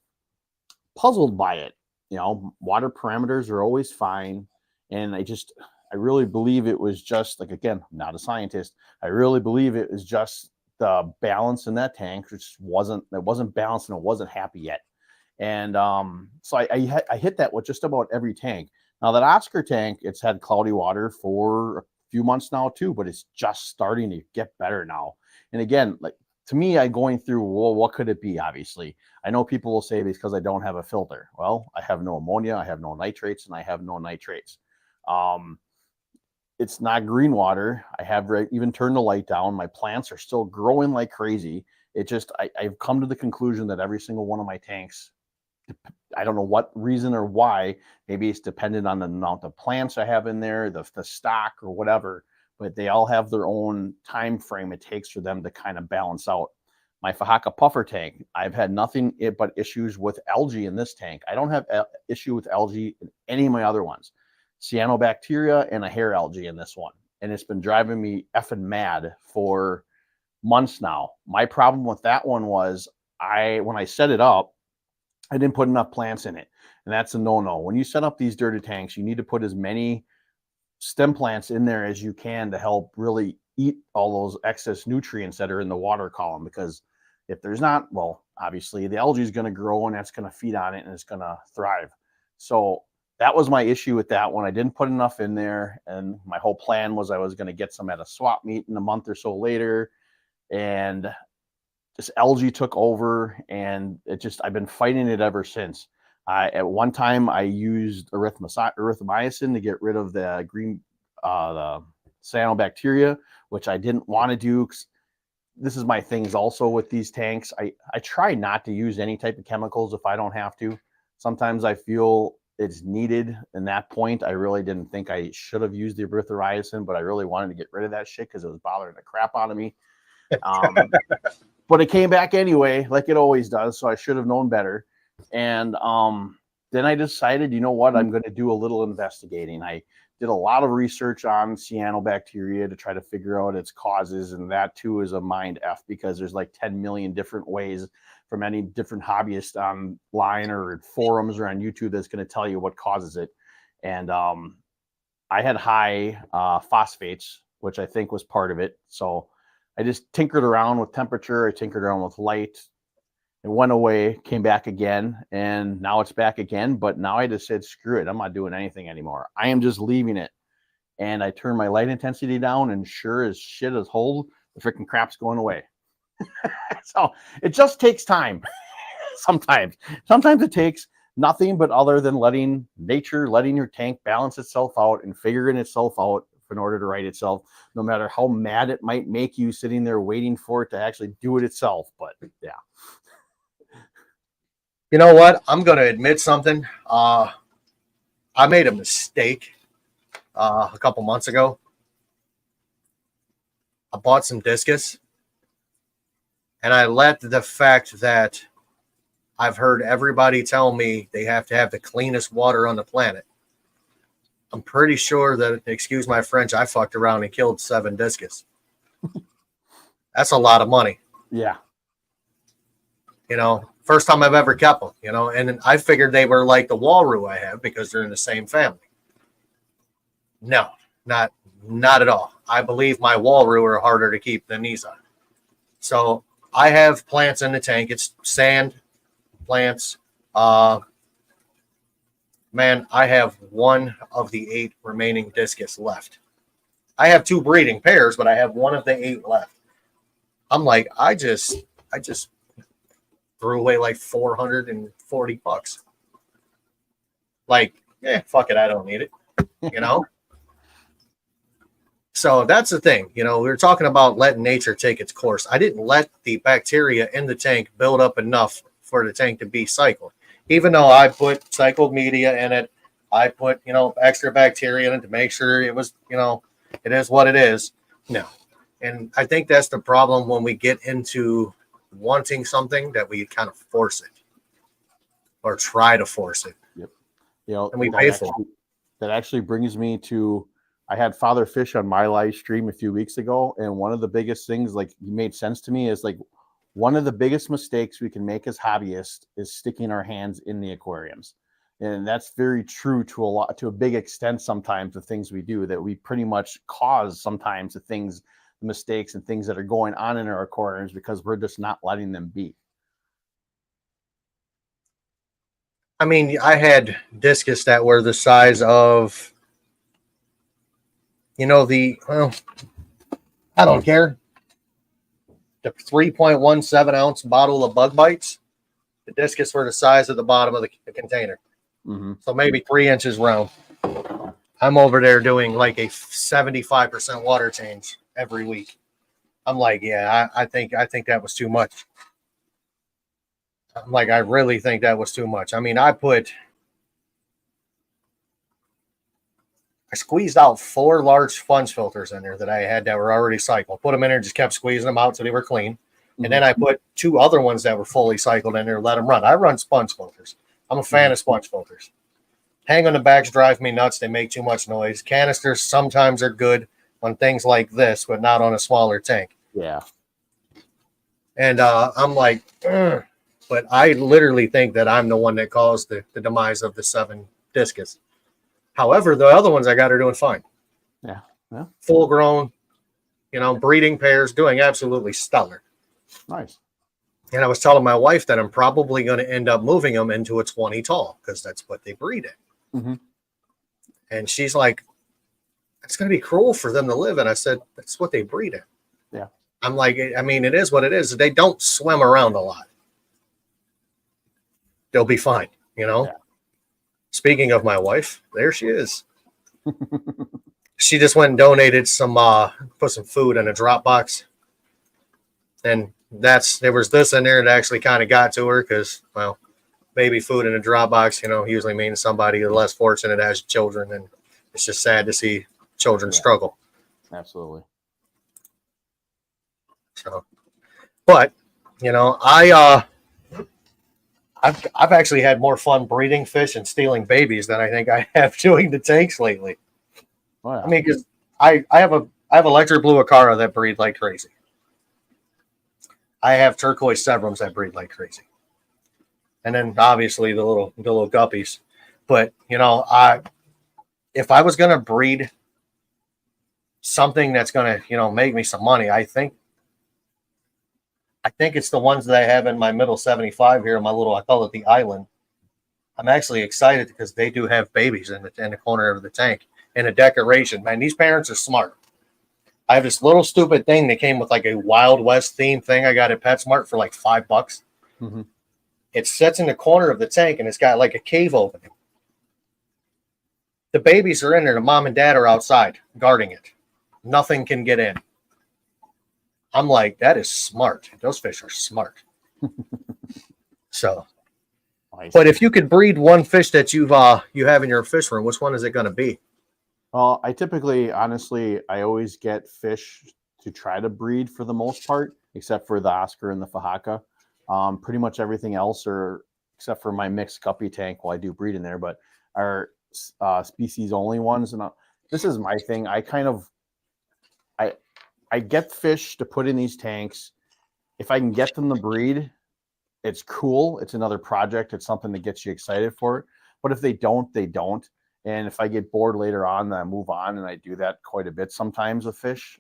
puzzled by it. Water parameters are always fine. And I really believe it was just, like, again, I'm not a scientist. I really believe it was just the balance in that tank, which wasn't balanced and it wasn't happy yet. And so I hit that with just about every tank. Now that Oscar tank, it's had cloudy water for a few months now too, but it's just starting to get better now. And again, like, to me, I going through, well, what could it be? Obviously, I know people will say because I don't have a filter. Well, I have no ammonia, I have no nitrates, and I have no nitrates. It's not green water. I have even turned the light down. My plants are still growing like crazy. I've come to the conclusion that every single one of my tanks, I don't know what reason or why, maybe it's dependent on the amount of plants I have in there, the stock or whatever, but they all have their own time frame it takes for them to kind of balance out. My Fahaka puffer tank, I've had nothing but issues with algae in this tank. I don't have issue with algae in any of my other ones. Cyanobacteria and a hair algae in this one. And it's been driving me effing mad for months now. My problem with that one was when I set it up, I didn't put enough plants in it. And that's a no-no. When you set up these dirty tanks, you need to put as many stem plants in there as you can to help really eat all those excess nutrients that are in the water column. Because if there's not, well, obviously the algae is going to grow and that's going to feed on it and it's going to thrive. So that was my issue with that one. I didn't put enough in there. And my whole plan was I was going to get some at a swap meet in a month or so later. And this algae took over, and I've been fighting it ever since. At one time, I used erythromycin to get rid of the the cyanobacteria, which I didn't want to do. This is my things also with these tanks. I try not to use any type of chemicals if I don't have to. Sometimes I feel it's needed. In that point, I really didn't think I should have used the erythromycin, but I really wanted to get rid of that shit because it was bothering the crap out of me. But it came back anyway, like it always does. So I should have known better. And then I decided, you know what, I'm going to do a little investigating. I did a lot of research on cyanobacteria to try to figure out its causes, and that too is a mind F because there's like 10 million different ways from any different hobbyist online or forums or on YouTube that's going to tell you what causes it. And I had high phosphates, which I think was part of it. So I just tinkered around with temperature. I tinkered around with light. It went away, came back again, and now it's back again. But now I just said, screw it. I'm not doing anything anymore. I am just leaving it. And I turned my light intensity down, and sure as shit as whole, the freaking crap's going away. So it just takes time. Sometimes it takes nothing but other than letting nature, letting your tank balance itself out and figuring itself out in order to right itself, no matter how mad it might make you sitting there waiting for it to actually do it itself. But yeah. You know what? I'm going to admit something. I made a mistake a couple months ago. I bought some discus, and I let the fact that I've heard everybody tell me they have to have the cleanest water on the planet. I'm pretty sure that, excuse my French, I fucked around and killed 7 discus. That's a lot of money. Yeah. You know, first time I've ever kept them, you know, and I figured they were like the Walroo I have because they're in the same family. No, not at all. I believe my Walroo are harder to keep than these are. So I have plants in the tank. It's sand plants. Man, I have 1 of the 8 remaining discus left. I have 2 breeding pairs, but I have 1 of the 8 left. I'm like, I just threw away like $440. Like, fuck it, I don't need it. You know? So that's the thing. You know, we were talking about letting nature take its course. I didn't let the bacteria in the tank build up enough for the tank to be cycled. Even though I put cycled media in it, I put, you know, extra bacteria in it to make sure it was, you know, it is what it is. No. And I think that's the problem when we get into wanting something that we kind of force it or try to force it. Yep. You know, and we pay for it. That actually brings me to, I had Father Fish on my live stream a few weeks ago, and one of the biggest things, like, he made sense to me, is like, one of the biggest mistakes we can make as hobbyists is sticking our hands in the aquariums. And that's very true to a big extent sometimes, the things we do, that we pretty much cause sometimes the mistakes and things that are going on in our aquariums because we're just not letting them be. I mean, I had discus that were the size of, you know, I don't care. The 3.17 ounce bottle of bug bites, the discus were the size of the bottom of the container. Mm-hmm. So maybe 3 inches round. I'm over there doing like a 75% water change every week. I'm like, yeah, I think that was too much. I'm like, I really think that was too much. I mean, I squeezed out 4 large sponge filters in there that I had that were already cycled. Put them in there, just kept squeezing them out so they were clean. Mm-hmm. And then I put 2 other ones that were fully cycled in there, let them run. I run sponge filters. I'm a fan of sponge filters. Hang on the backs drive me nuts. They make too much noise. Canisters sometimes are good on things like this, but not on a smaller tank. Yeah. And I'm like, ugh. But I literally think that I'm the one that caused the demise of the 7 discus. However, the other ones I got are doing fine. Yeah. Full grown, you know, breeding pairs, doing absolutely stellar. Nice. And I was telling my wife that I'm probably going to end up moving them into a 20 tall because that's what they breed in. Mm-hmm. And she's like, it's going to be cruel for them to live. And I said, that's what they breed in. Yeah. I'm like, I mean, it is what it is. They don't swim around a lot. They'll be fine, you know? Yeah. Speaking of my wife, there she is. She just went and donated some, put some food in a drop box. And there was this in there that actually kind of got to her because, well, baby food in a drop box, you know, usually means somebody less fortunate has children. And it's just sad to see children struggle. Absolutely. So, but, you know, I I've actually had more fun breeding fish and stealing babies than I think I have doing the tanks lately. Oh, yeah. I mean, because I have electric blue Acara that breed like crazy. I have turquoise Severums that breed like crazy, and then obviously the little guppies. But if I was gonna breed something that's gonna make me some money, I think it's the ones that I have in my middle 75 here. My little, I call it the island. I'm actually excited because they do have babies in the corner of the tank and a decoration. Man, these parents are smart. I have this little stupid thing that came with like a Wild West theme thing I got at PetSmart for like $5. Mm-hmm. It sits in the corner of the tank and it's got like a cave opening. The babies are in there. The mom and dad are outside guarding it. Nothing can get in. I'm like, that is smart. Those fish are smart. So, Nice. but if you could breed one fish that you have in your fish room, which one is it going to be? Well, I typically, honestly, I always get fish to try to breed for the most part, except for the Oscar and the Fahaka. Pretty much everything else, or except for my mixed guppy tank, well, I do breed in there, but are species only ones. And this is my thing. I get fish to put in these tanks. If I can get them to breed, it's cool. It's another project. It's something that gets you excited for it. But if they don't, they don't. And if I get bored later on, then I move on, and I do that quite a bit sometimes with fish.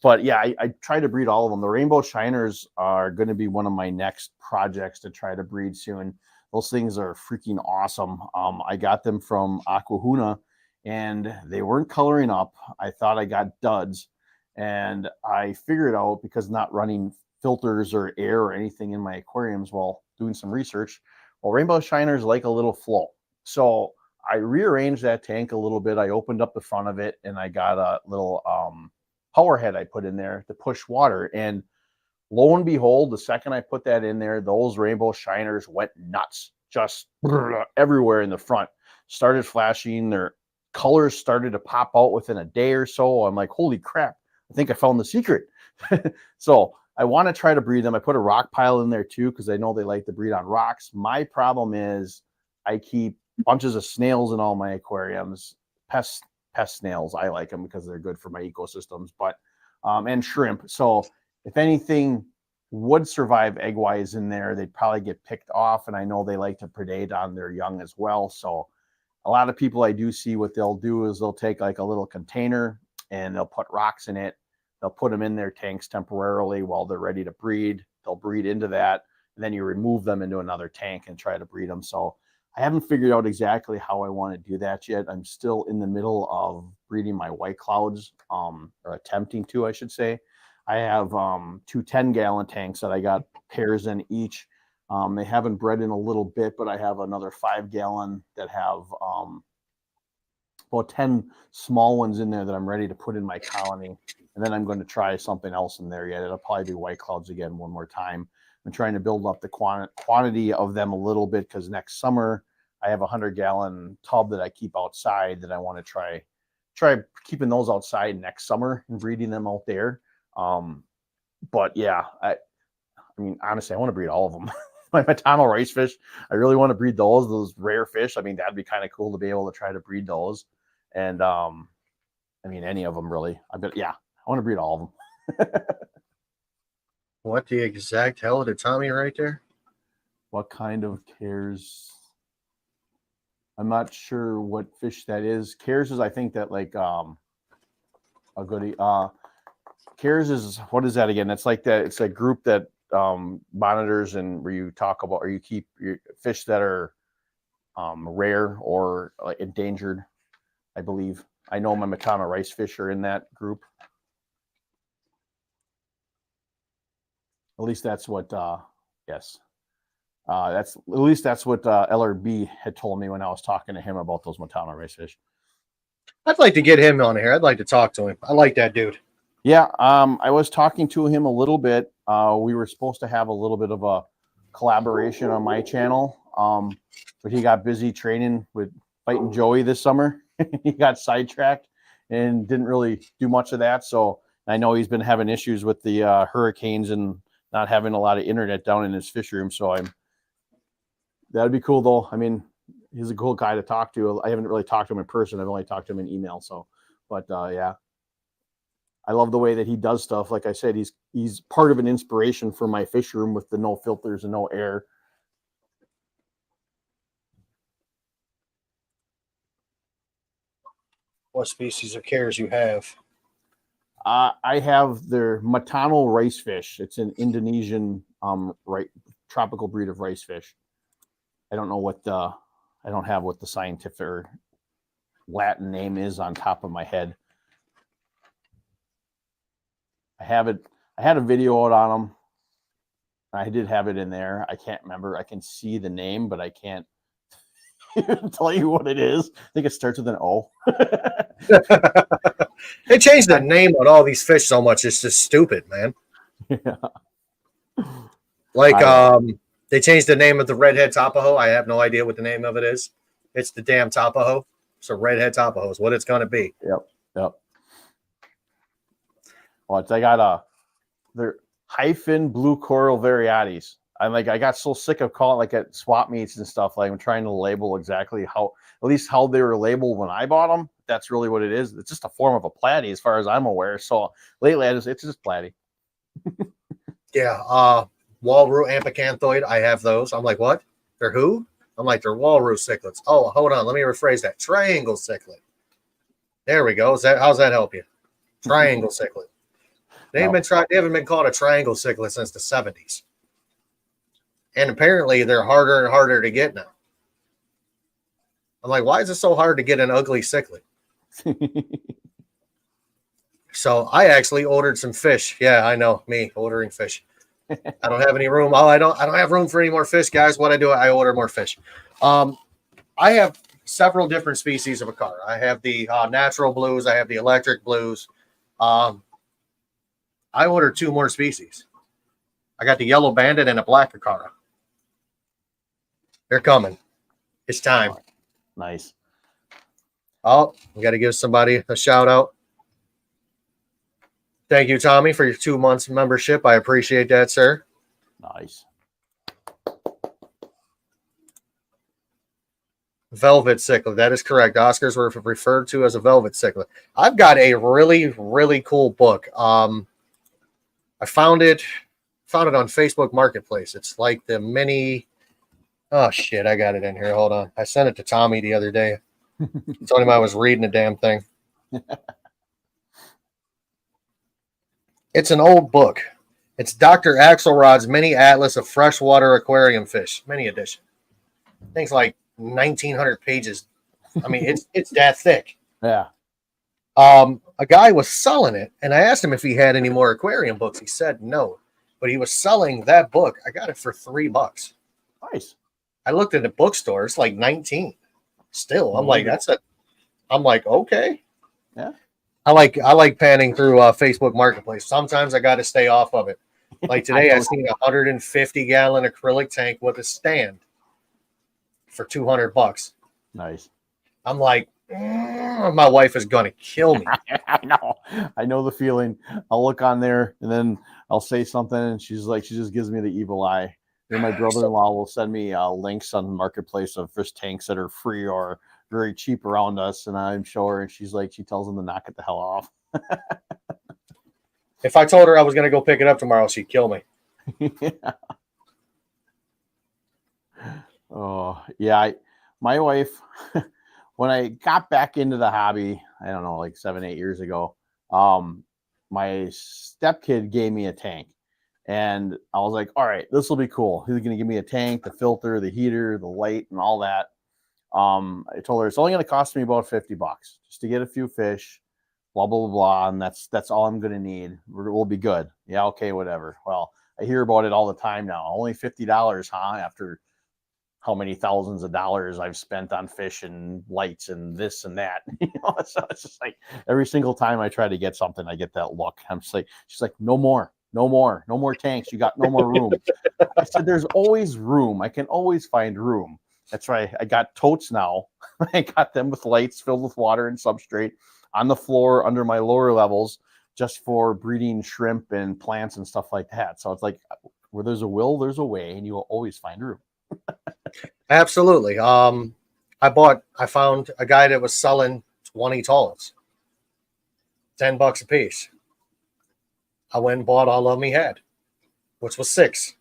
But yeah, I try to breed all of them. The rainbow shiners are going to be one of my next projects to try to breed soon. Those things are freaking awesome. I got them from Aquahuna, and they weren't coloring up. I thought I got duds, and I figured out, because not running filters or air or anything in my aquariums while doing some research, well, rainbow shiners like a little flow. So I rearranged that tank a little bit. I opened up the front of it, and I got a little power head I put in there to push water. And lo and behold, the second I put that in there, those rainbow shiners went nuts, just everywhere in the front. Started flashing. Their colors started to pop out within a day or so. I'm like, holy crap, I think I found the secret. So I want to try to breed them. I put a rock pile in there too, because I know they like to breed on rocks. My problem is I keep bunches of snails in all my aquariums, pest snails. I like them because they're good for my ecosystems, but and shrimp. So if anything would survive egg-wise in there, they'd probably get picked off, and I know they like to predate on their young as well. So a lot of people I do see, what they'll do is they'll take like a little container and they'll put rocks in it. They'll put them in their tanks temporarily while they're ready to breed. They'll breed into that, and then you remove them into another tank and try to breed them. So I haven't figured out exactly how I want to do that yet. I'm still in the middle of breeding my white clouds, or attempting to, I should say. I have 2 10-gallon tanks that I got pairs in each. They haven't bred in a little bit, but I have another 5-gallon that have about 10 small ones in there that I'm ready to put in my colony. And then I'm going to try something else in there yet. It'll probably be white clouds again one more time. I'm trying to build up the quantity of them a little bit, because next summer I have a 100-gallon tub that I keep outside that I want to try keeping those outside next summer and breeding them out there. But yeah, I mean, honestly, I want to breed all of them. My Matano rice fish, I really want to breed those rare fish. I mean, that'd be kind of cool to be able to try to breed those. And I mean, any of them really. I want to breed all of them. What the exact hell did Tommy right there? What kind of cares? I'm not sure what fish that is. Cares is, I think, that like a goodie. Cares is, what is that again? It's like that. It's a group that monitors and where you talk about, or you keep your fish that are rare or like endangered, I believe. I know my Matano rice fish are in that group. At least that's what, yes. That's at least that's what LRB had told me when I was talking to him about those Matano rice fish. I'd like to get him on here. I'd like to talk to him. I like that dude. Yeah, I was talking to him a little bit. We were supposed to have a little bit of a collaboration on my channel, but he got busy training with Fighting Joey this summer. He got sidetracked and didn't really do much of that. So I know he's been having issues with the hurricanes and not having a lot of internet down in his fish room. So I'm That'd be cool though. I mean, he's a cool guy to talk to. I haven't really talked to him in person. I've only talked to him in email. So, but yeah, I love the way that he does stuff. Like I said, he's part of an inspiration for my fish room with the no filters and no air. What species of cares you have? I have their Matano rice fish. It's an Indonesian tropical breed of rice fish. I don't know what I don't have what the scientific or Latin name is on top of my head. I have it. I had a video out on them. I did have it in there. I can't remember. I can see the name, but I can't tell you what it is. I think it starts with an O. They changed the name on all these fish so much. It's just stupid, man. Yeah. Like, they changed the name of the redhead tapaho. I have no idea what the name of it is. It's the damn tapaho. So redhead tapaho is what it's going to be. Yep. Well, I got they're hyphen blue coral variatis. I got so sick of calling like at swap meets and stuff. Like I'm trying to label exactly how, at least how they were labeled when I bought them. That's really what it is. It's just a form of a platy, as far as I'm aware. So lately, it's just platy. Yeah. Walrus amphicantoid. I have those. I'm like, what? They're who? I'm like, they're walrus cichlids. Oh, hold on. Let me rephrase that. Triangle cichlid. There we go. How's that help you? Triangle cichlid. They haven't been called a triangle cichlid since the 70s. And apparently they're harder and harder to get now. I'm like, why is it so hard to get an ugly cichlid? So I actually ordered some fish. Yeah, I know, me ordering fish. I don't have any room. I don't have room for any more fish, guys. What I do, I order more fish. I have several different species of acara. I have the natural blues. I have the electric blues. I ordered 2 more species. I got the yellow banded and a black acara. They're coming. It's time. Nice. Oh, we got to give somebody a shout out. Thank you, Tommy, for your 2 months membership. I appreciate that, sir. Nice. Velvet cichlid. That is correct. Oscars were referred to as a velvet cichlid. I've got a really, really cool book. I found it on Facebook Marketplace. It's like the mini. Oh shit! I got it in here. Hold on. I sent it to Tommy the other day. Told him I was reading the damn thing. It's an old book. It's Dr. Axelrod's Mini Atlas of Freshwater Aquarium Fish, mini edition. Things like 1,900 pages. I mean, it's that thick. Yeah. A guy was selling it, and I asked him if he had any more aquarium books. He said no, but he was selling that book. I got it for $3. Nice. I looked at the bookstore; it's like 19. Still, I'm like, I'm like, okay. Yeah. I like panning through Facebook Marketplace. Sometimes I got to stay off of it. Like today, I seen a 150-gallon acrylic tank with a stand for $200. Nice. I'm like, my wife is gonna kill me. I know the feeling. I'll look on there and then I'll say something, and she just gives me the evil eye. Then my brother-in-law will send me links on the marketplace of fish tanks that are free or very cheap around us, and I'm sure, and she tells them to knock it the hell off. If I told her I was gonna go pick it up tomorrow, she'd kill me. Yeah. Oh yeah, my wife. When I got back into the hobby, I don't know, like 7-8 years ago, my stepkid gave me a tank. And I was like, all right, this will be cool. He's going to give me a tank, the filter, the heater, the light, and all that. I told her it's only going to cost me about $50 just to get a few fish, blah, blah, blah, blah. And that's all I'm going to need. We'll be good. Yeah, okay, whatever. Well, I hear about it all the time now. Only $50, huh? After how many thousands of dollars I've spent on fish and lights and this and that. So it's just like every single time I try to get something, I get that look. I'm just like, she's like, no more tanks. You got no more room. I said, there's always room. I can always find room. That's right. I got totes now. I got them with lights filled with water and substrate on the floor under my lower levels just for breeding shrimp and plants and stuff like that. So it's like, where there's a will, there's a way, and you will always find room. Absolutely. I found a guy that was selling 20 talls, $10 a piece. I went and bought all of them he had, which was 6.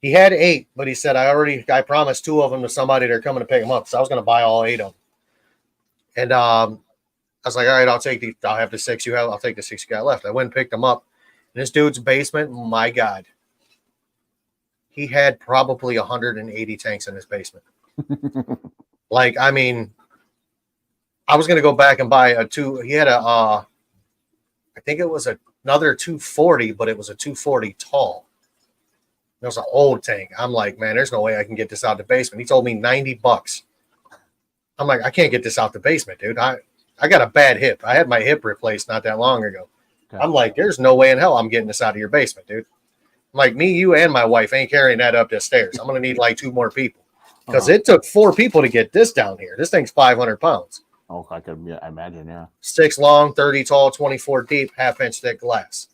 He had 8, but he said I promised 2 of them to somebody that are coming to pick them up. So I was going to buy all 8 of them. And I was like, all right, I'll take the. I'll have the 6 you have. I'll take the 6 you got left. I went and picked them up. In this dude's basement, my God, he had probably 180 tanks in his basement. Like, I mean, I was going to go back and buy a 2. He had I think it was another 240, but it was a 240 tall. It was an old tank. I'm like, man, there's no way I can get this out the basement. He told me $90. I'm like, I can't get this out the basement, dude. I got a bad hip. I had my hip replaced not that long ago. Okay. I'm like, there's no way in hell I'm getting this out of your basement, dude. I'm like, me, you, and my wife ain't carrying that up the stairs. I'm going to need like 2 more people. Because it took 4 people to get this down here. This thing's 500 pounds. Oh, I could imagine, yeah. 6 long, 30 tall, 24 deep, half-inch thick glass.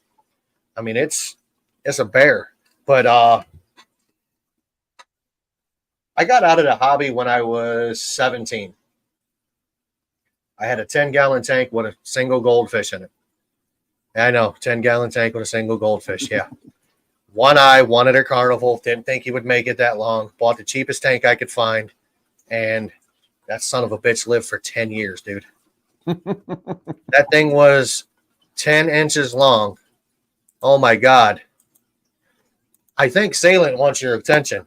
I mean, it's a bear. But I got out of the hobby when I was 17. I had a 10-gallon tank with a single goldfish in it. I know, 10-gallon tank with a single goldfish, yeah. One eye, one at a carnival. Didn't think he would make it that long. Bought the cheapest tank I could find. And that son of a bitch lived for 10 years, dude. That thing was 10 inches long. Oh, my God. I think Salient wants your attention.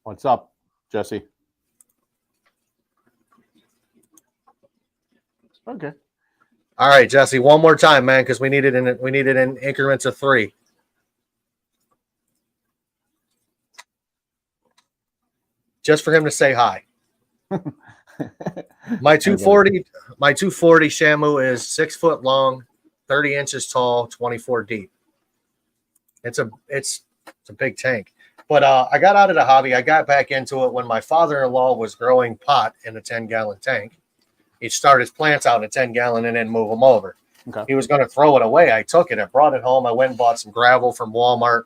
What's up, Jesse? Okay. All right, Jesse, one more time, man, because we need it in increments of 3. Just for him to say hi. My 240 Shamu is 6 foot long, 30 inches tall, 24 deep. It's a big tank. But I got out of the hobby. I got back into it when my father-in-law was growing pot in a 10-gallon tank. He'd start his plants out in a 10-gallon and then move them over. Okay. He was going to throw it away. I took it. I brought it home. I went and bought some gravel from Walmart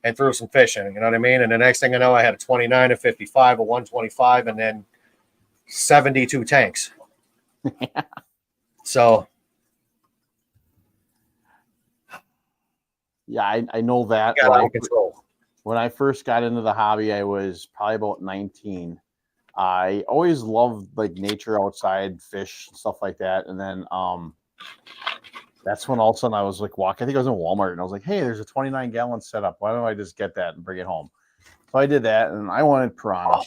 and threw some fish in it. You know what I mean? And the next thing I know, I had a 29, a 55, a 125, and then 72 tanks. So. Yeah, I know that. Got out of control. When I first got into the hobby, I was probably about 19. I always loved like nature outside, fish, stuff like that. And then that's when all of a sudden I was like walking. I think I was in Walmart and I was like, hey, there's a 29-gallon setup. Why don't I just get that and bring it home? So I did that and I wanted piranha.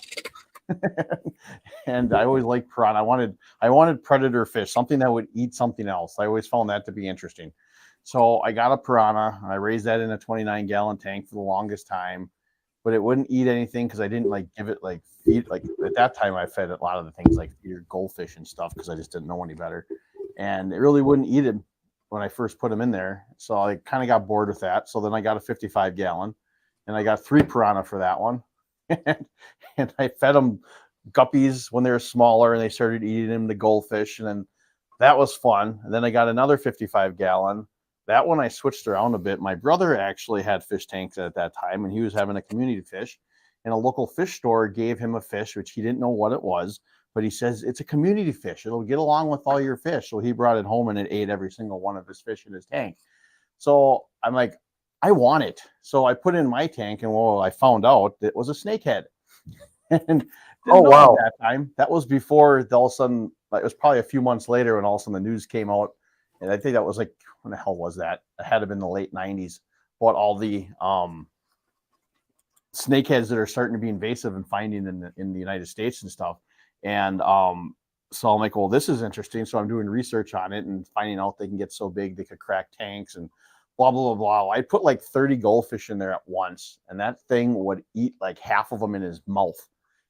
And I always liked piranha. I wanted predator fish, something that would eat something else. I always found that to be interesting. So I got a piranha and I raised that in a 29-gallon tank for the longest time, but it wouldn't eat anything because I didn't like give it like feed. Like at that time I fed a lot of the things like your goldfish and stuff because I just didn't know any better. And it really wouldn't eat it when I first put them in there. So I kind of got bored with that. So then I got a 55-gallon and I got 3 piranha for that one. And I fed them guppies when they were smaller and they started eating them, the goldfish. And then that was fun. And then I got another 55-gallon. That one I switched around a bit. My brother actually had fish tanks at that time, and he was having a community fish. And a local fish store gave him a fish, which he didn't know what it was, but he says, it's a community fish. It'll get along with all your fish. So he brought it home, and it ate every single one of his fish in his tank. So I'm like, I want it. So I put it in my tank, and well, I found out it was a snakehead. And wow. At that time, that was before all of a sudden, it was probably a few months later when all of a sudden the news came out. And I think that was like, when the hell was that? It had to have been the late 90s. But all the snakeheads that are starting to be invasive and finding in the United States and stuff. And so I'm like, well, this is interesting. So I'm doing research on it and finding out they can get so big they could crack tanks and blah, blah, blah, blah. I put like 30 goldfish in there at once. And that thing would eat like half of them in his mouth.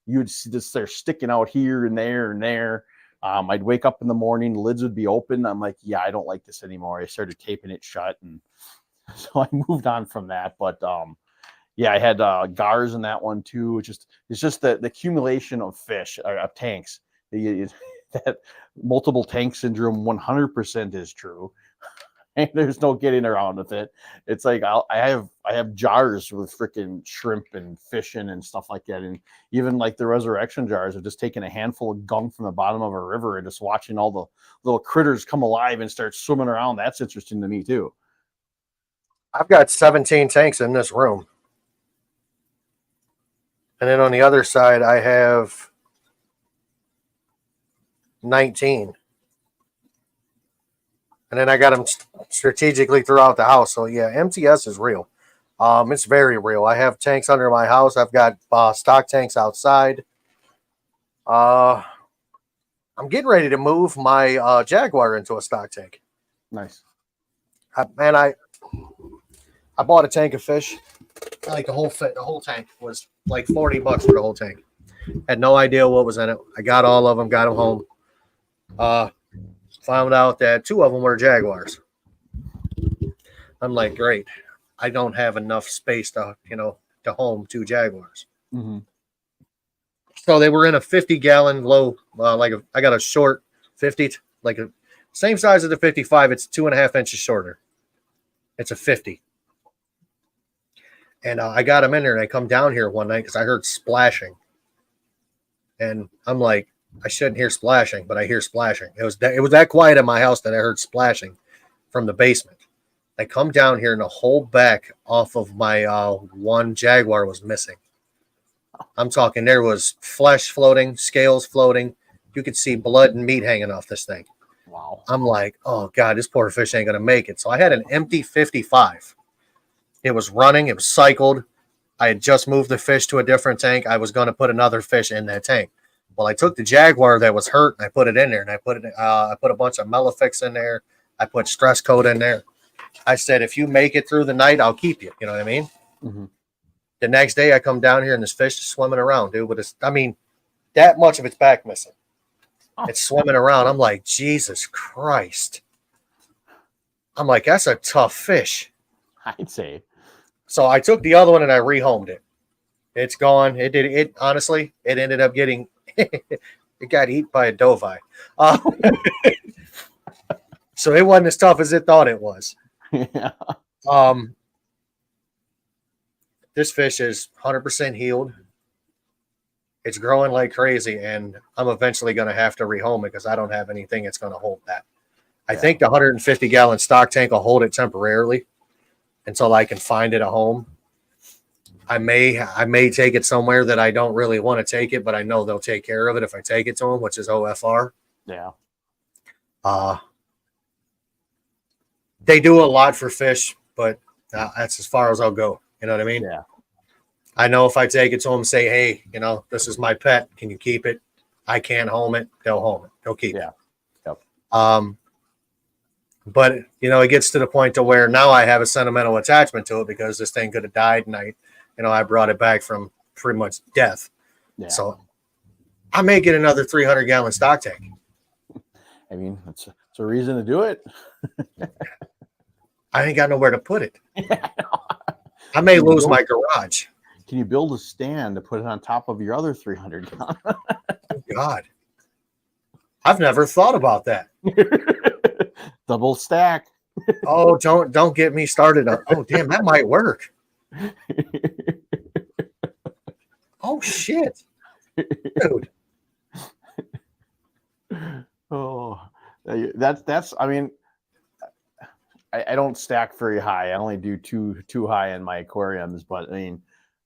You'd see this, they're sticking out here and there and there. I'd wake up in the morning, lids would be open. I'm like, yeah, I don't like this anymore. I started taping it shut. And so I moved on from that. But yeah, I had gars in that one too. It's just the accumulation of fish, of tanks. That multiple tank syndrome 100% is true. There's no getting around with it. It's like I have jars with freaking shrimp and fish in and stuff like that, and even like the resurrection jars of just taking a handful of gunk from the bottom of a river and just watching all the little critters come alive and start swimming around. That's interesting to me too. I've got 17 tanks in this room. And then on the other side, I have 19. And then I got them strategically throughout the house. So yeah, MTS is real. It's very real. I have tanks under my house. I've got stock tanks outside. I'm getting ready to move my Jaguar into a stock tank. Nice. I bought a tank of fish. Like the whole tank was like $40 for the whole tank. Had no idea what was in it. I got all of them, got them home. Found out that 2 of them were Jaguars. I'm like, great. I don't have enough space to home 2 Jaguars. Mm-hmm. So they were in a 50-gallon low, I got a short 50, like a same size as the 55. It's 2.5 inches shorter. It's a 50. And I got them in there, and I come down here one night because I heard splashing. And I'm like, I shouldn't hear splashing, but I hear splashing. It was that quiet in my house that I heard splashing from the basement. I come down here, and the whole back off of my one Jaguar was missing. I'm talking there was flesh floating, scales floating. You could see blood and meat hanging off this thing. Wow. I'm like, oh, God, this poor fish ain't going to make it. So I had an empty 55. It was running. It was cycled. I had just moved the fish to a different tank. I was going to put another fish in that tank. Well, I took the Jaguar that was hurt and I put it in there, and I put a bunch of Melafix in there. I put stress coat in there. I said, if you make it through the night, I'll keep you. You know what I mean? Mm-hmm. The next day I come down here and this fish is swimming around, dude. That much of its back missing. Oh. It's swimming around. I'm like, Jesus Christ. I'm like, that's a tough fish. I'd say. So I took the other one and I rehomed it. It's gone. It honestly, it ended up getting, it got eaten by a dovey. So it wasn't as tough as it thought it was. Yeah. This fish is 100% healed. It's growing like crazy, and I'm eventually going to have to rehome it because I don't have anything that's going to hold that. I think the 150-gallon stock tank will hold it temporarily until I can find it a home. I may take it somewhere that I don't really want to take it, but I know they'll take care of it if I take it to them, which is OFR. Yeah. They do a lot for fish, but that's as far as I'll go. You know what I mean? Yeah. I know if I take it to them and say, hey, this is my pet. Can you keep it? I can't home it. They'll home it. They'll keep it. Yep. But, it gets to the point to where now I have a sentimental attachment to it because this thing could have died and I brought it back from pretty much death. Yeah. So I may get another 300-gallon stock tank. I mean, it's a reason to do it. I ain't got nowhere to put it. I may lose my garage. Can you build a stand to put it on top of your other 300 gallon? Oh, God. I've never thought about that. Double stack. Oh, don't get me started on. Oh, damn, that might work. Oh, shit. Dude. Oh, that's, I mean, I don't stack very high. I only do too high in my aquariums, but I mean,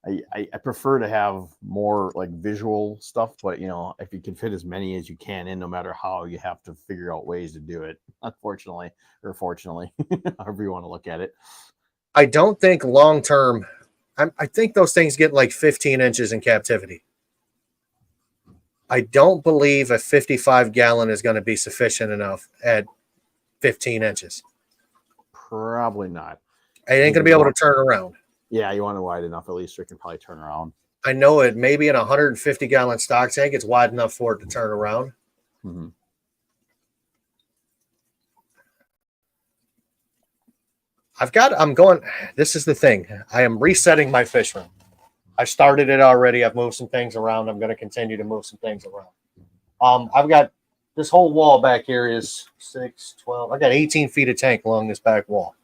I prefer to have more like visual stuff, but if you can fit as many as you can in, no matter how, you have to figure out ways to do it, unfortunately, or fortunately, however you want to look at it. I don't think long-term, I think those things get like 15 inches in captivity. I don't believe a 55-gallon is going to be sufficient enough at 15 inches. Probably not. I ain't going to be able to turn around. Yeah, you want it wide enough at least so it can probably turn around. I know it maybe in a 150-gallon stock tank, it's wide enough for it to turn around. Mm-hmm. This is the thing. I am resetting my fish room. I started it already. I've moved some things around. I'm going to continue to move some things around. I've got this whole wall back here is 6, 12. I got 18 feet of tank along this back wall.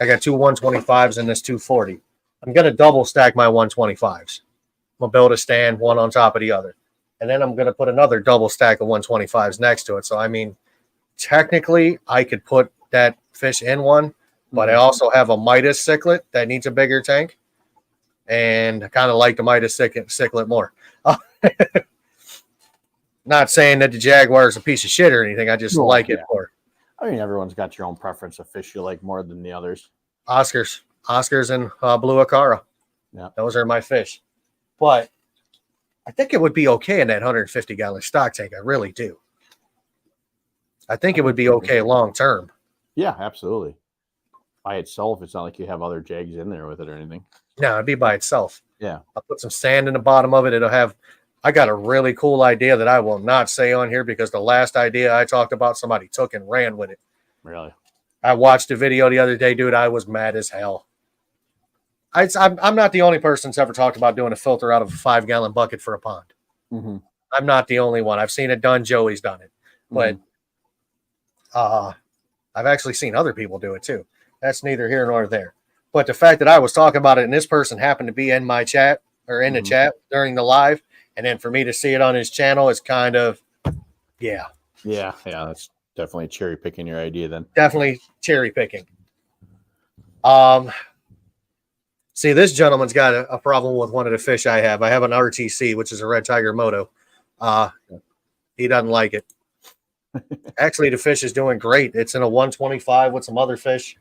I got two 125s and this 240. I'm going to double stack my 125s. I'm going to build a stand, one on top of the other. And then I'm going to put another double stack of 125s next to it. So, I mean, technically, I could put that fish in one, but I also have a Midas cichlid that needs a bigger tank. And I kind of like the Midas cichlid more. Not saying that the Jaguar is a piece of shit or anything. I just like it more. I mean, everyone's got your own preference of fish you like more than the others. Oscars and blue Acara. Yeah, those are my fish. But I think it would be okay in that 150-gallon stock tank. I really do. I think it would be okay long term. Yeah, absolutely. By itself, it's not like you have other Jags in there with it or anything. No, it'd be by itself. Yeah. I'll put some sand in the bottom of it. It'll have. I got a really cool idea that I will not say on here because the last idea I talked about, somebody took and ran with it. Really? I watched a video the other day, dude. I was mad as hell. I'm not the only person that's ever talked about doing a filter out of a 5-gallon bucket for a pond. Mm-hmm. I'm not the only one. I've seen it done. Joey's done it. But I've actually seen other people do it too. That's neither here nor there. But the fact that I was talking about it and this person happened to be in my chat or in the chat during the live, and then for me to see it on his channel is kind of, yeah. That's definitely cherry picking your idea then. Definitely cherry picking. See, this gentleman's got a problem with one of the fish I have. I have an RTC, which is a Red Tiger Moto. He doesn't like it. Actually, the fish is doing great. It's in a 125 with some other fish.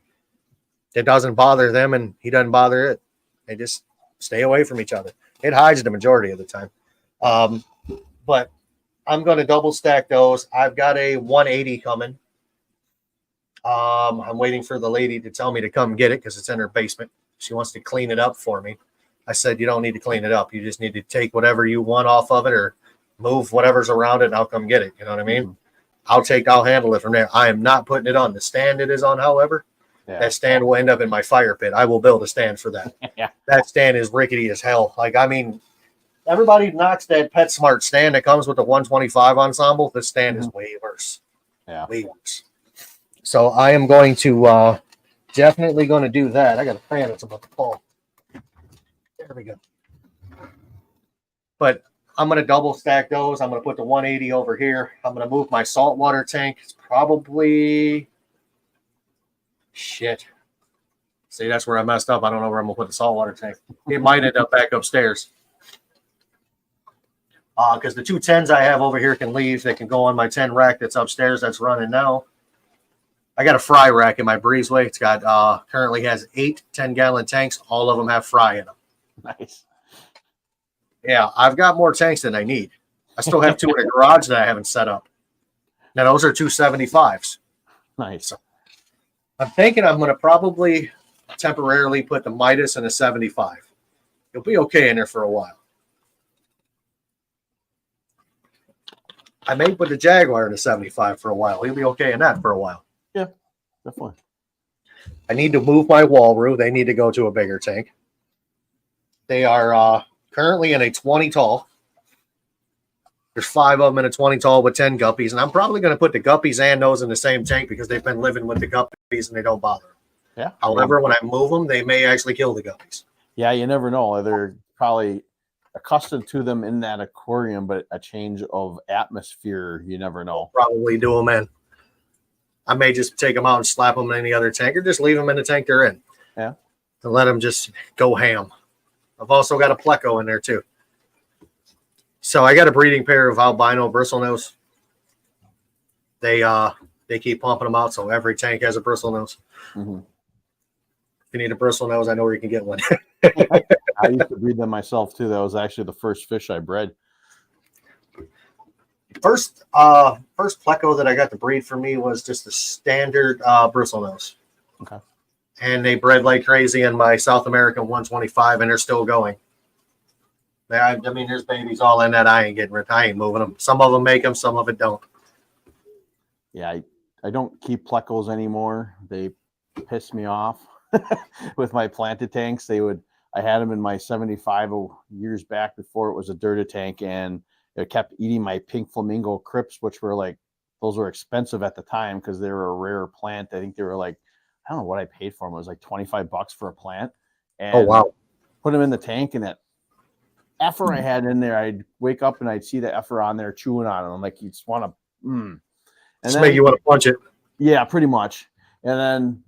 It doesn't bother them, and he doesn't bother it. They just stay away from each other. It hides the majority of the time. But I'm going to double stack those. I've got a 180 coming. I'm waiting for the lady to tell me to come get it because it's in her basement. She wants to clean it up for me. I said, you don't need to clean it up. You just need to take whatever you want off of it or move whatever's around it, and I'll come get it. You know what I mean? I'll handle it from there. I am not putting it on the stand it is on, however. Yeah. That stand will end up in my fire pit. I will build a stand for that. Yeah. That stand is rickety as hell. Like, I mean, everybody knocks that PetSmart stand that comes with the 125 ensemble. This stand is way worse. Yeah. Way worse. So I am going to definitely going to do that. I got a fan that's about to fall. There we go. But I'm going to double stack those. I'm going to put the 180 over here. I'm going to move my saltwater tank. It's probably... Shit. See, that's where I messed up. I don't know where I'm going to put the saltwater tank. It might end up back upstairs. Because the two 10s I have over here can leave. They can go on my 10 rack that's upstairs that's running now. I got a fry rack in my breezeway. It's got currently has 8 10-gallon tanks. All of them have fry in them. Nice. Yeah, I've got more tanks than I need. I still have 2 in the garage that I haven't set up. Now, those are 275s. Nice. So I'm thinking I'm going to probably temporarily put the Midas in a 75. It'll be okay in there for a while. I may put the Jaguar in a 75 for a while. He'll be okay in that for a while. Yeah, definitely. I need to move my wall roof. They need to go to a bigger tank. They are currently in a 20 tall. There's 5 of them in a 20 tall with 10 guppies. And I'm probably going to put the guppies and those in the same tank because they've been living with the guppies and they don't bother them. Yeah. However, when I move them, they may actually kill the guppies. Yeah, you never know. They're probably accustomed to them in that aquarium, but a change of atmosphere, you never know. Probably do them in. I may just take them out and slap them in any other tank or just leave them in the tank they're in. Yeah. And let them just go ham. I've also got a pleco in there too. So I got a breeding pair of albino bristlenose. They keep pumping them out, so every tank has a bristlenose. Mm-hmm. If you need a bristlenose, I know where you can get one. I used to breed them myself too. That was actually the first fish I bred. First pleco that I got to breed for me was just the standard bristlenose. Okay. And they bred like crazy in my South American 125, and they're still going. I mean, there's babies all in that. I ain't moving them. Some of them make them, some of it don't. Yeah, I don't keep plecos anymore. They piss me off with my planted tanks. I had them in my 75 years back before it was a dirta tank, and it kept eating my pink flamingo crypts, which were like, those were expensive at the time because they were a rare plant. I think they were like, I don't know what I paid for them. It was like $25 for a plant. Oh, And wow. put them in the tank, and that effer I had in there, I'd wake up and I'd see the effer on there chewing on it. I'm like, you just want to, And Just then, make you want to punch it. yeah, pretty much. And then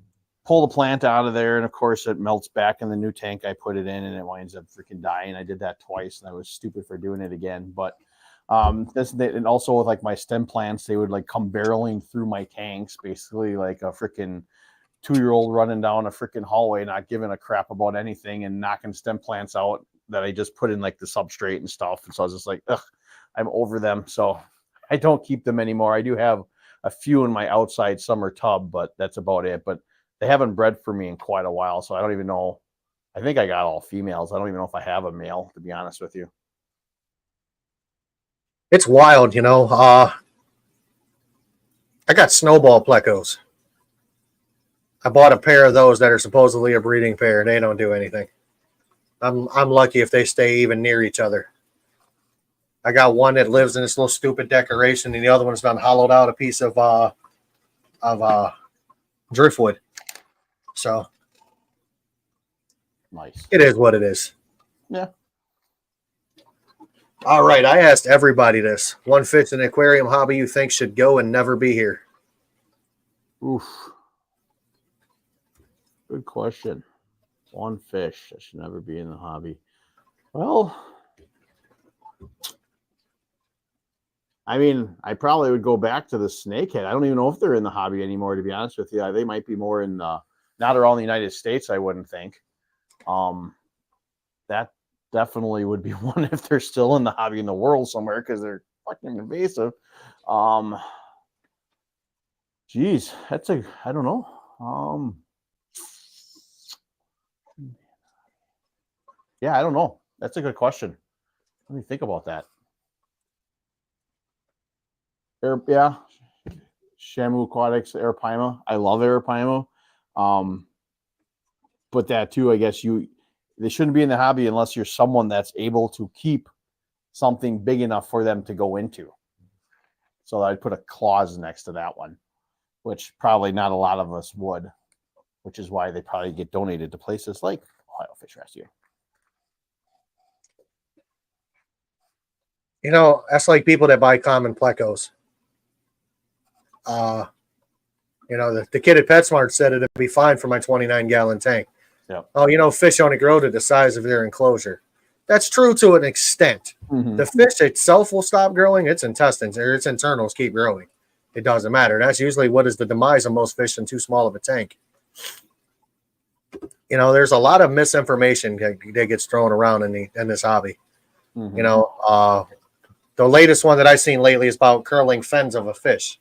pull the plant out of there, and of course it melts back in the new tank I put it in, and it winds up freaking dying. I did that twice, and I was stupid for doing it again. But and also with like my stem plants, they would like come barreling through my tanks, basically like a freaking 2-year-old running down a freaking hallway, not giving a crap about anything, and knocking stem plants out that I just put in like the substrate and stuff. And so I was just like, ugh, I'm over them. So I don't keep them anymore. I do have a few in my outside summer tub, but that's about it. But they haven't bred for me in quite a while, so I don't even know. I think I got all females. I don't even know if I have a male, to be honest with you. It's wild, I got snowball plecos. I bought a pair of those that are supposedly a breeding pair. They don't do anything. I'm lucky if they stay even near each other. I got one that lives in this little stupid decoration, and the other one's done hollowed out a piece of driftwood. So Nice. it is what it is. Yeah. All right. I asked everybody this. One fish in the aquarium hobby you think should go and never be here. Oof. Good question. One fish that should never be in the hobby. Well, I mean, I probably would go back to the snakehead. I don't even know if they're in the hobby anymore, to be honest with you. They might be more in not around the United States, I wouldn't think. That definitely would be one if they're still in the hobby in the world somewhere, because they're fucking invasive. Geez, I don't know. Yeah, I don't know. That's a good question. Let me think about that. Yeah, Shamu Aquatics, Arapaima. I love Arapaima. But that too, I guess they shouldn't be in the hobby unless you're someone that's able to keep something big enough for them to go into. So I'd put a clause next to that one, which probably not a lot of us would, which is why they probably get donated to places like Ohio Fish Rescue. That's like people that buy common plecos. The kid at PetSmart said it'd be fine for my 29-gallon tank. Yep. Oh, fish only grow to the size of their enclosure. That's true to an extent. Mm-hmm. The fish itself will stop growing. Its intestines or its internals keep growing. It doesn't matter. That's usually what is the demise of most fish in too small of a tank. There's a lot of misinformation that gets thrown around in this hobby. Mm-hmm. The latest one that I've seen lately is about curling fins of a fish.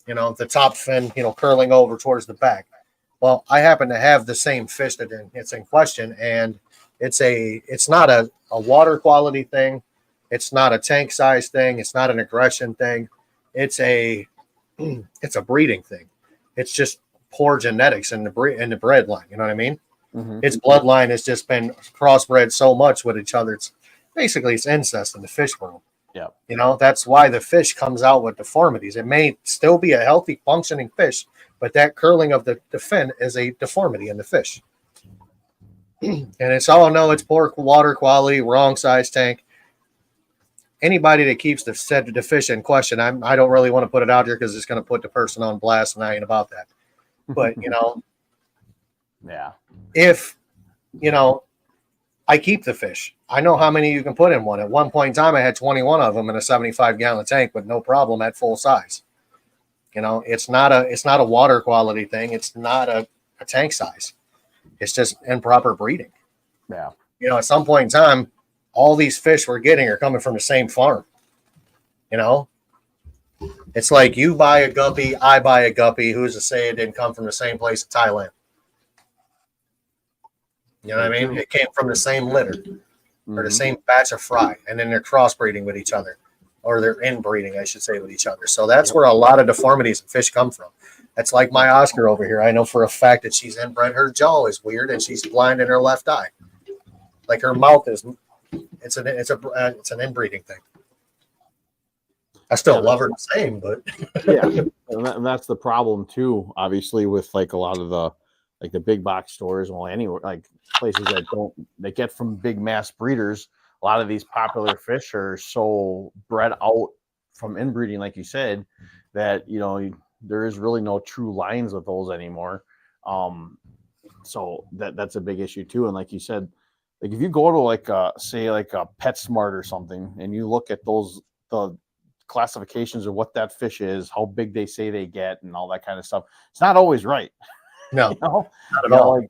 The top fin, curling over towards the back. Well, I happen to have the same fish that it's in question, and it's not a water quality thing. It's not a tank size thing. It's not an aggression thing. It's a breeding thing. It's just poor genetics in the bread line. You know what I mean? Mm-hmm. Its bloodline has just been crossbred so much with each other. It's incest in the fish world. Yeah. That's why the fish comes out with deformities. It may still be a healthy, functioning fish, but that curling of the fin is a deformity in the fish. And it's poor water quality, wrong size tank. Anybody that keeps the fish in question, I don't really want to put it out here because it's going to put the person on blast, and I ain't about that. But, yeah. If, I keep the fish. I know how many you can put in one. At one point in time, I had 21 of them in a 75-gallon tank with no problem at full size. It's not a water quality thing. It's not a tank size. It's just improper breeding. Yeah. At some point in time, all these fish we're getting are coming from the same farm. It's like you buy a guppy, I buy a guppy. Who's to say it didn't come from the same place in Thailand? You know what I mean? It came from the same litter or the same batch of fry, and then they're crossbreeding with each other, or they're inbreeding, I should say, with each other. So that's where a lot of deformities in fish come from. That's like my Oscar over here. I know for a fact that she's inbred. Her jaw is weird, and she's blind in her left eye. Like her mouth is, it's an inbreeding thing. I still love her the same, but yeah, and that's the problem too. Obviously, with like a lot of the big box stores, well, anywhere like places that get from big mass breeders. A lot of these popular fish are so bred out from inbreeding, like you said, that there is really no true lines with those anymore. So that's a big issue too. And like you said, like if you go to like say like a PetSmart or something, and you look at the classifications of what that fish is, how big they say they get, and all that kind of stuff, it's not always right. no, Not at all.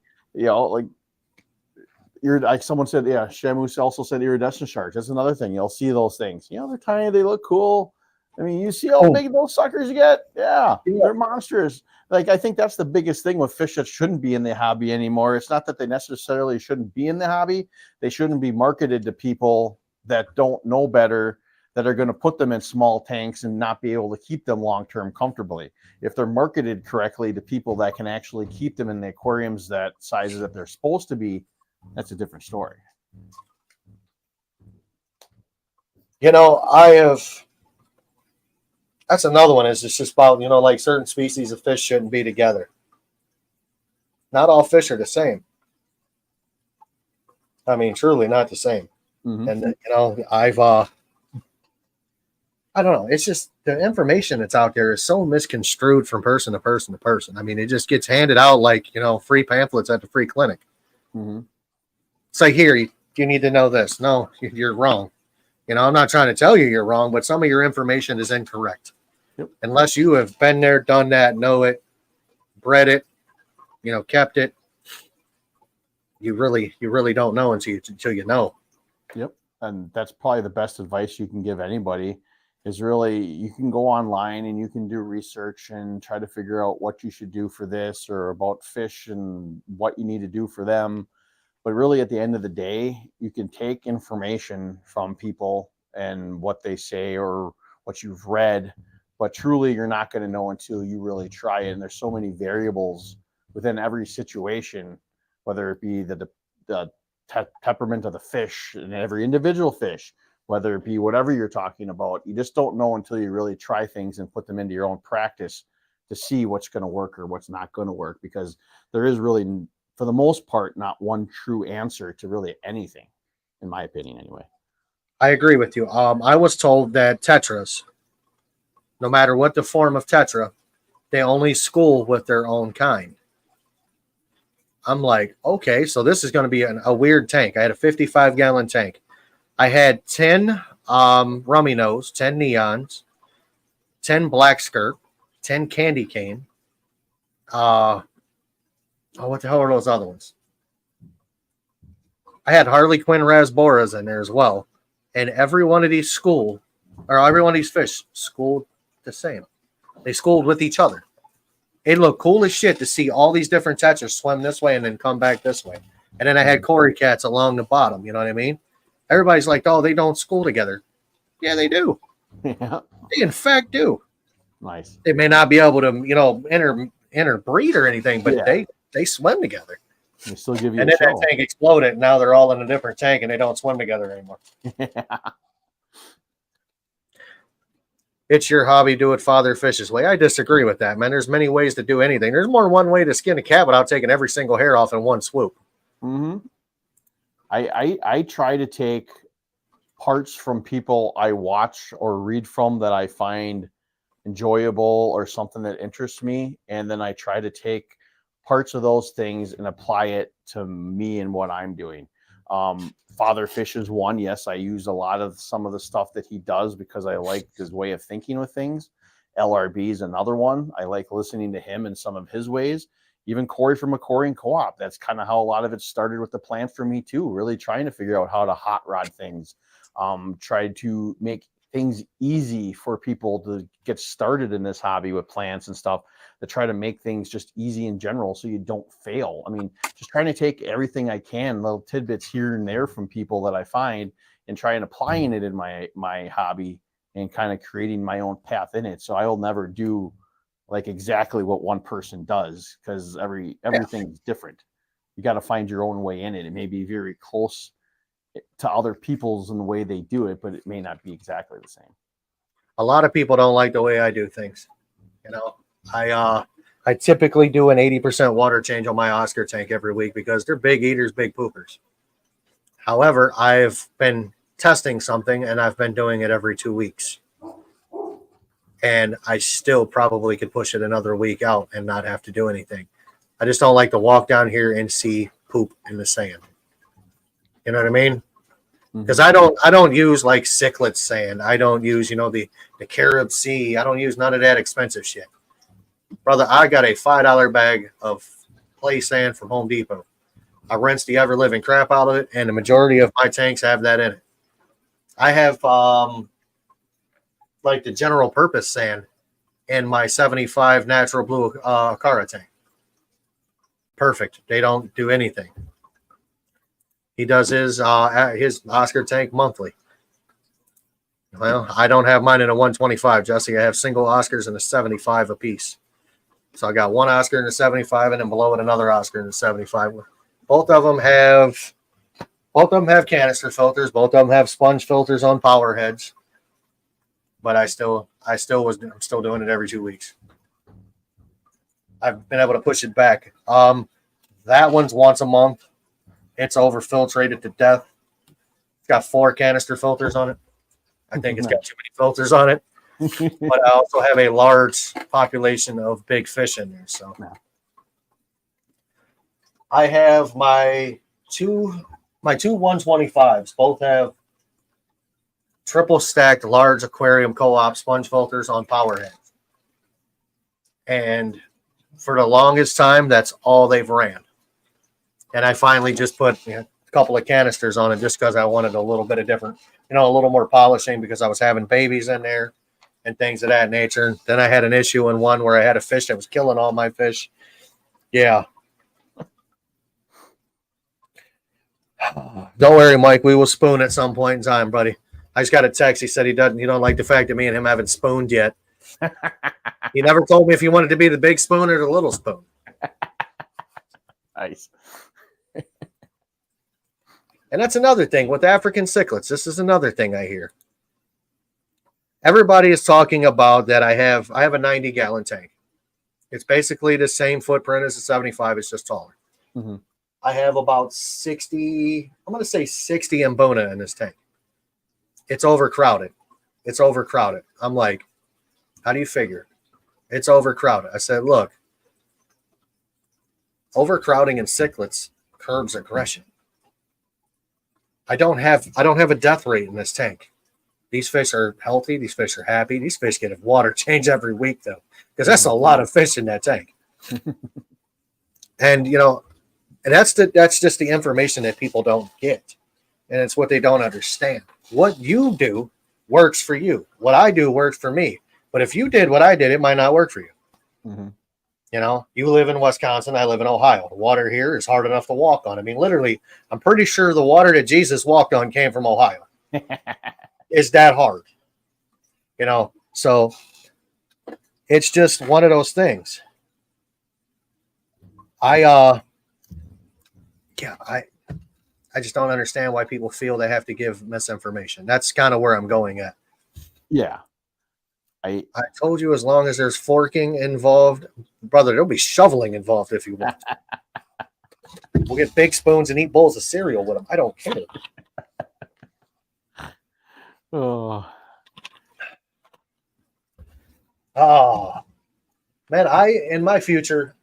Like like someone said, yeah, Shamus also said iridescent sharks. That's another thing. You'll see those things. They're tiny, they look cool. I mean, you see how big those suckers get? Yeah, they're monstrous. Like, I think that's the biggest thing with fish that shouldn't be in the hobby anymore. It's not that they necessarily shouldn't be in the hobby. They shouldn't be marketed to people that don't know better, that are going to put them in small tanks and not be able to keep them long-term comfortably. If they're marketed correctly to people that can actually keep them in the aquariums that sizes that they're supposed to be, that's a different story. That's another one. Is it's just about, like certain species of fish shouldn't be together. Not all fish are the same. I mean, truly not the same. Mm-hmm. And, I don't know. It's just the information that's out there is so misconstrued from person to person to person. I mean, it just gets handed out like, free pamphlets at the free clinic. Mm-hmm. It's like, here, you need to know this. No, you're wrong. I'm not trying to tell you're wrong, but some of your information is incorrect. Yep. Unless you have been there, done that, know it, bred it, kept it, you really don't know until you know. Yep. And that's probably the best advice you can give anybody is really, you can go online and you can do research and try to figure out what you should do for this or about fish and what you need to do for them. But really, at the end of the day, you can take information from people and what they say or what you've read, but truly you're not going to know until you really try it. And there's so many variables within every situation, whether it be the temperament of the fish and every individual fish, whether it be whatever you're talking about. You just don't know until you really try things and put them into your own practice to see what's going to work or what's not going to work, because there is really, for the most part, not one true answer to really anything, in my opinion, anyway. I agree with you. I was told that tetras, no matter what the form of tetra, they only school with their own kind. I'm like, okay, so this is going to be a weird tank. I had a 55-gallon tank. I had 10 rummy nose, 10 neons, 10 black skirt, 10 candy cane. What the hell are those other ones? I had Harley Quinn Rasboras in there as well. And every one of these fish schooled the same. They schooled with each other. It looked cool as shit to see all these different tetras swim this way and then come back this way. And then I had Cory cats along the bottom. You know what I mean? Everybody's like, oh, they don't school together. Yeah, they do. Yeah. They, in fact, do. Nice. They may not be able to, interbreed or anything, but they swim together. They still give you and then that tank exploded, and now they're all in a different tank, and they don't swim together anymore. It's your hobby, do it Father Fish's way. I disagree with that, man. There's many ways to do anything. There's more than one way to skin a cat without taking every single hair off in one swoop. Mm-hmm. I try to take parts from people I watch or read from that I find enjoyable or something that interests me, and then I try to take parts of those things and apply it to me and what I'm doing. Father Fish is one. Yes, I use a lot of some of the stuff that he does because I like his way of thinking with things. LRB is another one. I like listening to him and some of his ways. Even Cory from Aquarium Co-op. That's kind of how a lot of it started with the plant for me too. Really trying to figure out how to hot rod things. Tried to make things easy for people to get started in this hobby with plants and stuff, to try to make things just easy in general so you don't fail. I mean, just trying to take everything I can, little tidbits here and there from people that I find, and try and applying it in my hobby and kind of creating my own path in it. So I will never do like exactly what one person does, because everything's different. You got to find your own way in it. It may be very close to other people's in the way they do it, but it may not be exactly the same. A lot of people don't like the way I do things. You know, I typically do an 80% water change on my Oscar tank every week because they're big eaters, big poopers. However, I've been testing something and I've been doing it every 2 weeks. And I still probably could push it another week out and not have to do anything. I just don't like to walk down here and see poop in the sand. You know what I mean? Because I don't use like cichlid sand. I don't use, the Carib Sea. I don't use none of that expensive shit. Brother, I got a $5 bag of clay sand from Home Depot. I rinse the ever living crap out of it, and the majority of my tanks have that in it. I have like the general purpose sand in my 75 natural blue Cara tank. Perfect. They don't do anything. He does his Oscar tank monthly. Well, I don't have mine in a 125, Jesse. I have single Oscars in a 75 apiece. So I got one Oscar in the 75, and then below it another Oscar in the 75. Both of them have canister filters. Both of them have sponge filters on power heads. But I'm still doing it every 2 weeks. I've been able to push it back. That one's once a month. It's over-filtrated to death. It's got 4 canister filters on it. I think it's got too many filters on it. But I also have a large population of big fish in there. So I have my two 125s. Both have triple stacked large aquarium co-op sponge filters on power heads. And for the longest time, that's all they've ran. And I finally just put a couple of canisters on it just because I wanted a little bit of different, a little more polishing because I was having babies in there and things of that nature. Then I had an issue in one where I had a fish that was killing all my fish. Yeah. Don't worry, Mike. We will spoon at some point in time, buddy. I just got a text. He said he don't like the fact that me and him haven't spooned yet. He never told me if he wanted to be the big spoon or the little spoon. Nice. And that's another thing with African cichlids. This is another thing I hear. Everybody is talking about that I have a 90-gallon tank. It's basically the same footprint as a 75. It's just taller. Mm-hmm. I have about 60, I'm going to say 60 Mbuna in this tank. It's overcrowded. I'm like, how do you figure? It's overcrowded. I said, look, overcrowding in cichlids curbs aggression. I don't have a death rate in this tank. These fish are healthy. These fish are happy. These fish get a water change every week, though, because that's a lot of fish in that tank. And that's just the information that people don't get, and it's what they don't understand. What you do works for you. What I do works for me. But if you did what I did, it might not work for you. Mm-hmm. You live in Wisconsin. I live in Ohio. The water here is hard enough to walk on. I mean, literally, I'm pretty sure the water that Jesus walked on came from Ohio. It's that hard. So it's just one of those things. I just don't understand why people feel they have to give misinformation. That's kind of where I'm going at. Yeah. I told you, as long as there's forking involved, brother, there'll be shoveling involved if you want. We'll get big spoons and eat bowls of cereal with them. I don't care. Man, in my future,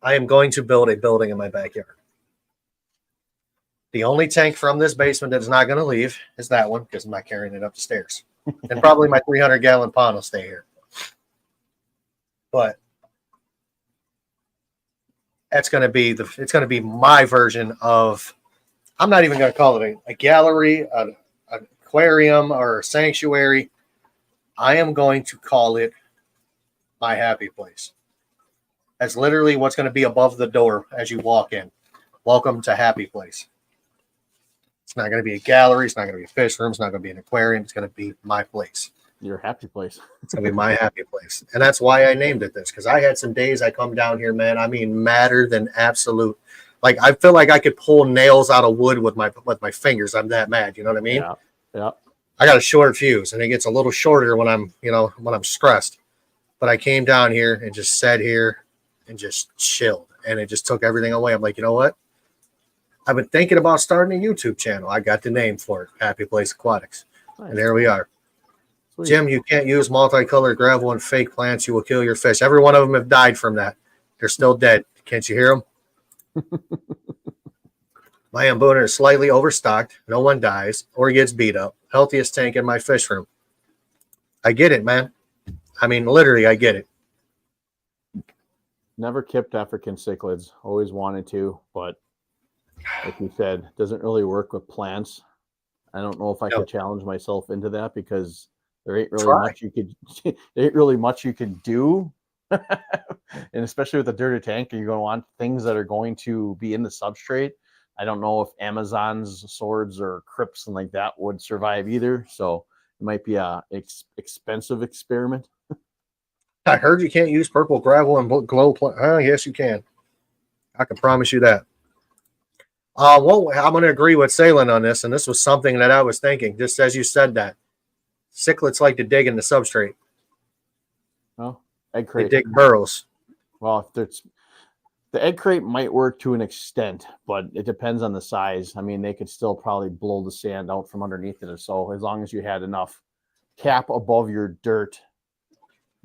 I am going to build a building in my backyard. The only tank from this basement that is not going to leave is that one, because I'm not carrying it up the stairs. And probably my 300-gallon pond will stay here. But it's going to be my version of, I'm not even going to call it a gallery, an aquarium, or a sanctuary. I am going to call it my happy place. That's literally what's going to be above the door as you walk in. Welcome to Happy Place. It's not going to be a gallery. It's not going to be a fish room. It's not going to be an aquarium. It's going to be my place. Your happy place. It's going to be my happy place. And that's why I named it this, because I had some days I come down here, man. I mean, madder than absolute. Like, I feel like I could pull nails out of wood with my fingers. I'm that mad. You know what I mean? Yeah. I got a short fuse, and it gets a little shorter when I'm stressed. But I came down here and just sat here and just chilled, and it just took everything away. I'm like, you know what? I've been thinking about starting a YouTube channel. I got the name for it, Happy Place Aquatics. Nice. And there we are. Sweet. Jim, you can't use multicolored gravel and fake plants. You will kill your fish. Every one of them have died from that. They're still dead. Can't you hear them? My Ambona is slightly overstocked. No one dies or gets beat up. Healthiest tank in my fish room. I get it, man. I mean, literally, I get it. Never kept African cichlids. Always wanted to, but like you said, doesn't really work with plants. I don't know if I could challenge myself into that because there ain't really much you could. There ain't really much you could do, and especially with the dirty tank, you're going to want things that are going to be in the substrate. I don't know if Amazon's swords or crypts and like that would survive either. So it might be a expensive experiment. I heard you can't use purple gravel and glow. Yes, you can. I can promise you that. Well, I'm going to agree with Salen on this, and this was something that I was thinking, just as you said that. Cichlids like to dig in the substrate. Oh, egg crate. They dig burrows. Well, if there's the egg crate might work to an extent, but it depends on the size. I mean, they could still probably blow the sand out from underneath it or so, as long as you had enough cap above your dirt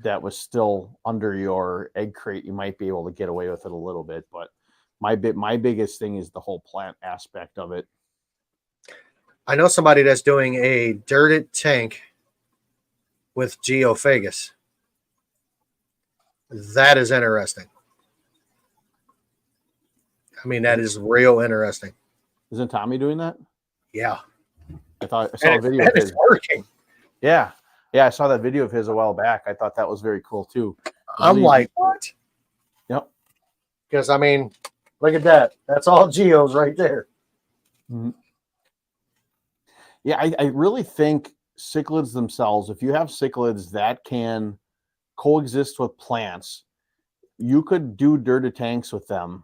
that was still under your egg crate, you might be able to get away with it a little bit. But my biggest thing is the whole plant aspect of it. I know somebody that's doing a dirted tank with geophagus. That is interesting. I mean, that is real interesting. Isn't Tommy doing that? Yeah. I saw a video of his. It's working. Yeah. Yeah, I saw that video of his a while back. I thought that was very cool too. I'm like, what? Yep. Because, I mean, look at that. That's all geos right there. Mm-hmm. Yeah, I really think cichlids themselves, if you have cichlids that can coexist with plants, you could do dirted tanks with them.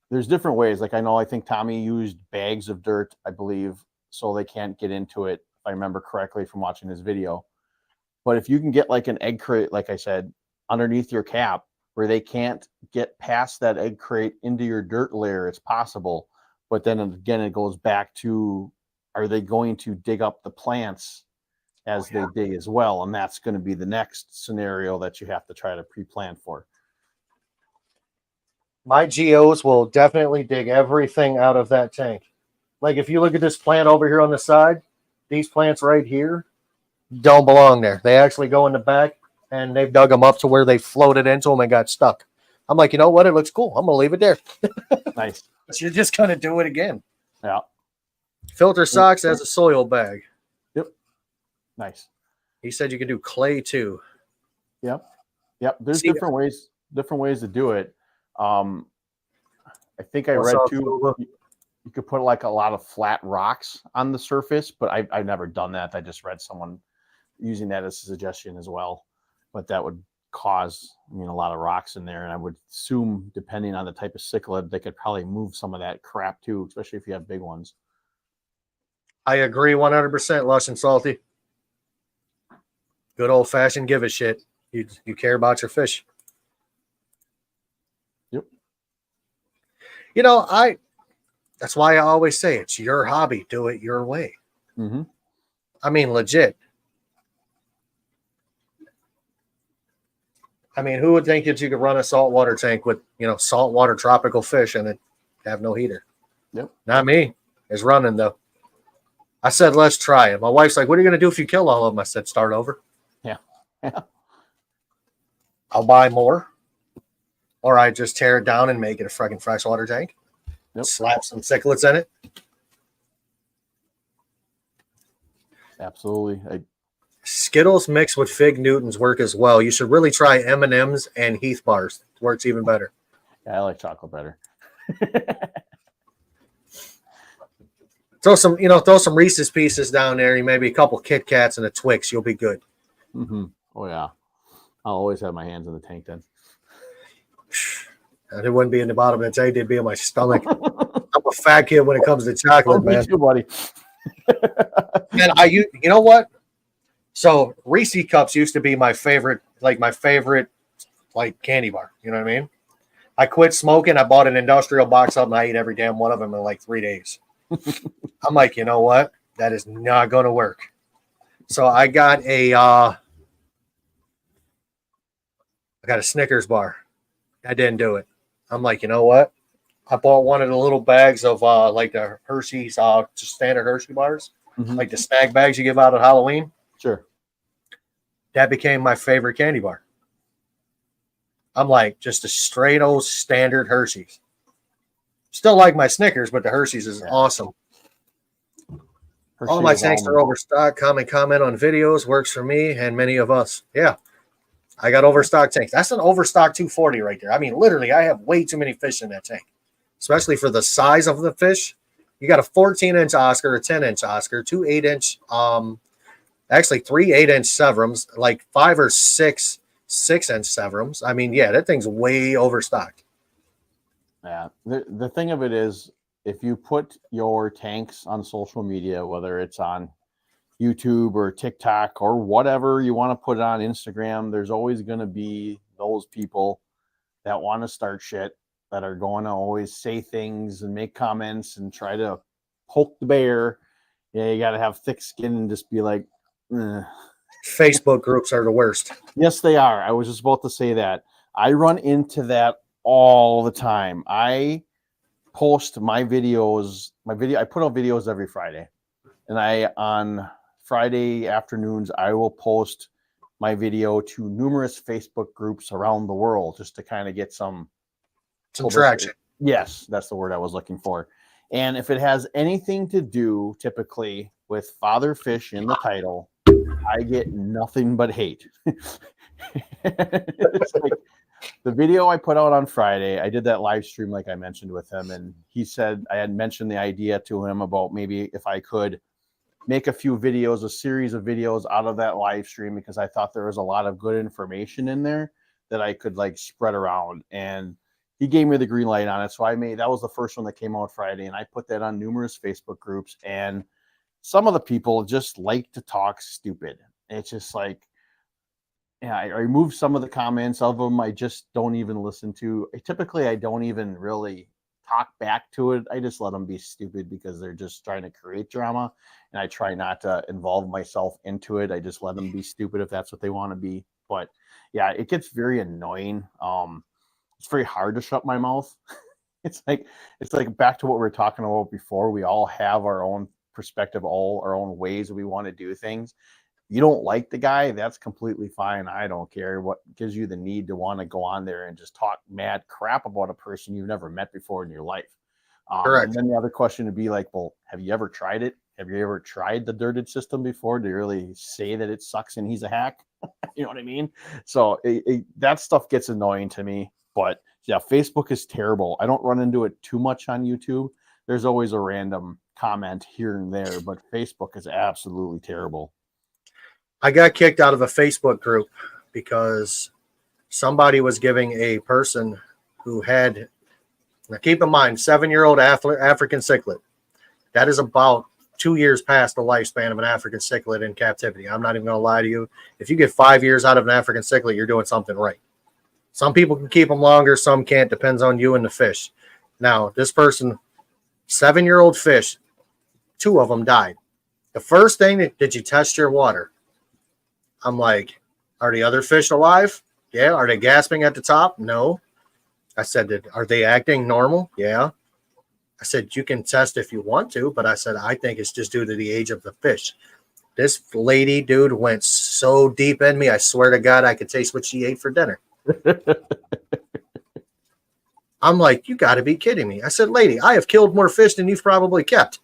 There's different ways. Like I think Tommy used bags of dirt, I believe, so they can't get into it, if I remember correctly from watching his video. But if you can get like an egg crate, like I said, underneath your cap where they can't get past that egg crate into your dirt layer, it's possible. But then again, it goes back to, are they going to dig up the plants as they dig as well? And that's going to be the next scenario that you have to try to pre-plan for. My geos will definitely dig everything out of that tank. Like if you look at this plant over here on the side, these plants right here don't belong there. They actually go in the back, and they've dug them up to where they floated into them and got stuck. I'm like, you know what? It looks cool. I'm going to leave it there. Nice. But you're just going to do it again. Yeah. Filter socks as a soil bag. Yep. Nice. He said you could do clay too. Yep. Yep. There's different ways to do it. I think I read too, you could put like a lot of flat rocks on the surface, but I've never done that. I just read someone using that as a suggestion as well. But that would cause, a lot of rocks in there. And I would assume, depending on the type of cichlid, they could probably move some of that crap too, especially if you have big ones. I agree 100%, Lush and Salty. Good old fashioned give a shit. You care about your fish. Yep. That's why I always say it's your hobby. Do it your way. Mm-hmm. I mean, legit. I mean, who would think that you could run a saltwater tank with, saltwater tropical fish and then have no heater? Yep. Not me. It's running, though. I said, let's try it. My wife's like, what are you going to do if you kill all of them? I said, start over. Yeah. I'll buy more. Or I just tear it down and make it a freaking freshwater tank. Yep. Slap some cichlids in it. Absolutely. Skittles mixed with Fig Newtons work as well. You should really try M&M's and Heath bars. It works even better. Yeah, I like chocolate better. Throw some Reese's Pieces down there. Maybe a couple Kit Kats and a Twix. You'll be good. Mm-hmm. Oh yeah, I'll always have my hands in the tank then. And it wouldn't be in the bottom of the tank; it'd be in my stomach. I'm a fat kid when it comes to chocolate, man. Me too, buddy. And you know what? So Reese cups used to be my favorite, like candy bar. You know what I mean? I quit smoking. I bought an industrial box up and I ate every damn one of them in like 3 days. I'm like, you know what? That is not going to work. So I got a Snickers bar. I didn't do it. I'm like, you know what? I bought one of the little bags of like the Hershey's, just standard Hershey bars, like the snack bags you give out at Halloween. Sure. That became my favorite candy bar. I'm like, just a straight old standard Hershey's. Still like my Snickers, but the Hershey's is awesome. All my tanks are overstocked. Comment on videos works for me and many of us. Yeah. I got overstocked tanks. That's an overstocked 240 right there. I mean, literally, I have way too many fish in that tank, especially for the size of the fish. You got a 14-inch Oscar, a 10-inch Oscar, two 8-inch, actually 3 8-inch Severums, like 5 or 6 6-inch Severums. I mean, yeah, that thing's way overstocked. Yeah. The thing of it is, if you put your tanks on social media, whether it's on YouTube or TikTok or whatever you want to put it on Instagram, there's always going to be those people that want to start shit, that are going to always say things and make comments and try to poke the bear. Yeah, you got to have thick skin and just be like, Facebook groups are the worst. Yes, they are. I was just about to say that. I run into that all the time. I post my videos, I put out videos every Friday. And on Friday afternoons, I will post my video to numerous Facebook groups around the world just to kind of get some traction. Yes, that's the word I was looking for. And if it has anything to do typically with father fish in the title, I get nothing but hate. It's like the video I put out on Friday, I did that live stream like I mentioned with him, and he said I had mentioned the idea to him about maybe if I could make a few videos, a series of videos out of that live stream, because I thought there was a lot of good information in there that I could like spread around. And he gave me the green light on it. So that was the first one that came out Friday, and I put that on numerous Facebook groups, and some of the people just like to talk stupid. It's just like, yeah, I removed some of the comments. Of them I just don't even listen to. Typically, I don't even really talk back to it. I just let them be stupid because they're just trying to create drama, and I try not to involve myself into it. I just let them be stupid if that's what they want to be. But yeah, it gets very annoying. It's very hard to shut my mouth. It's like back to what we were talking about before. We all have our own perspective, all our own ways that we want to do things. You don't like the guy, that's completely fine. I don't care. What gives you the need to want to go on there and just talk mad crap about a person you've never met before in your life? Correct. And then the other question would be like, well, have you ever tried it? Have you ever tried the dirted system before? Do you really say that it sucks and he's a hack? You know what I mean? So that stuff gets annoying to me. But yeah, Facebook is terrible. I don't run into it too much on YouTube. There's always a random comment here and there, but Facebook is absolutely terrible. I got kicked out of a Facebook group because somebody was giving a person who had, now keep in mind, 7-year-old African cichlid. That is about 2 years past the lifespan of an African cichlid in captivity. I'm not even going to lie to you. If you get 5 years out of an African cichlid, you're doing something right. Some people can keep them longer, some can't. Depends on you and the fish. Now, this person, 7-year-old fish, 2 of them died. The first thing, did you test your water? I'm like, are the other fish alive? Yeah. Are they gasping at the top? No. I said, are they acting normal? Yeah. I said, you can test if you want to, but I said, I think it's just due to the age of the fish. This lady, dude, went so deep in me. I swear to God, I could taste what she ate for dinner. I'm like, you got to be kidding me. I said, lady, I have killed more fish than you've probably kept.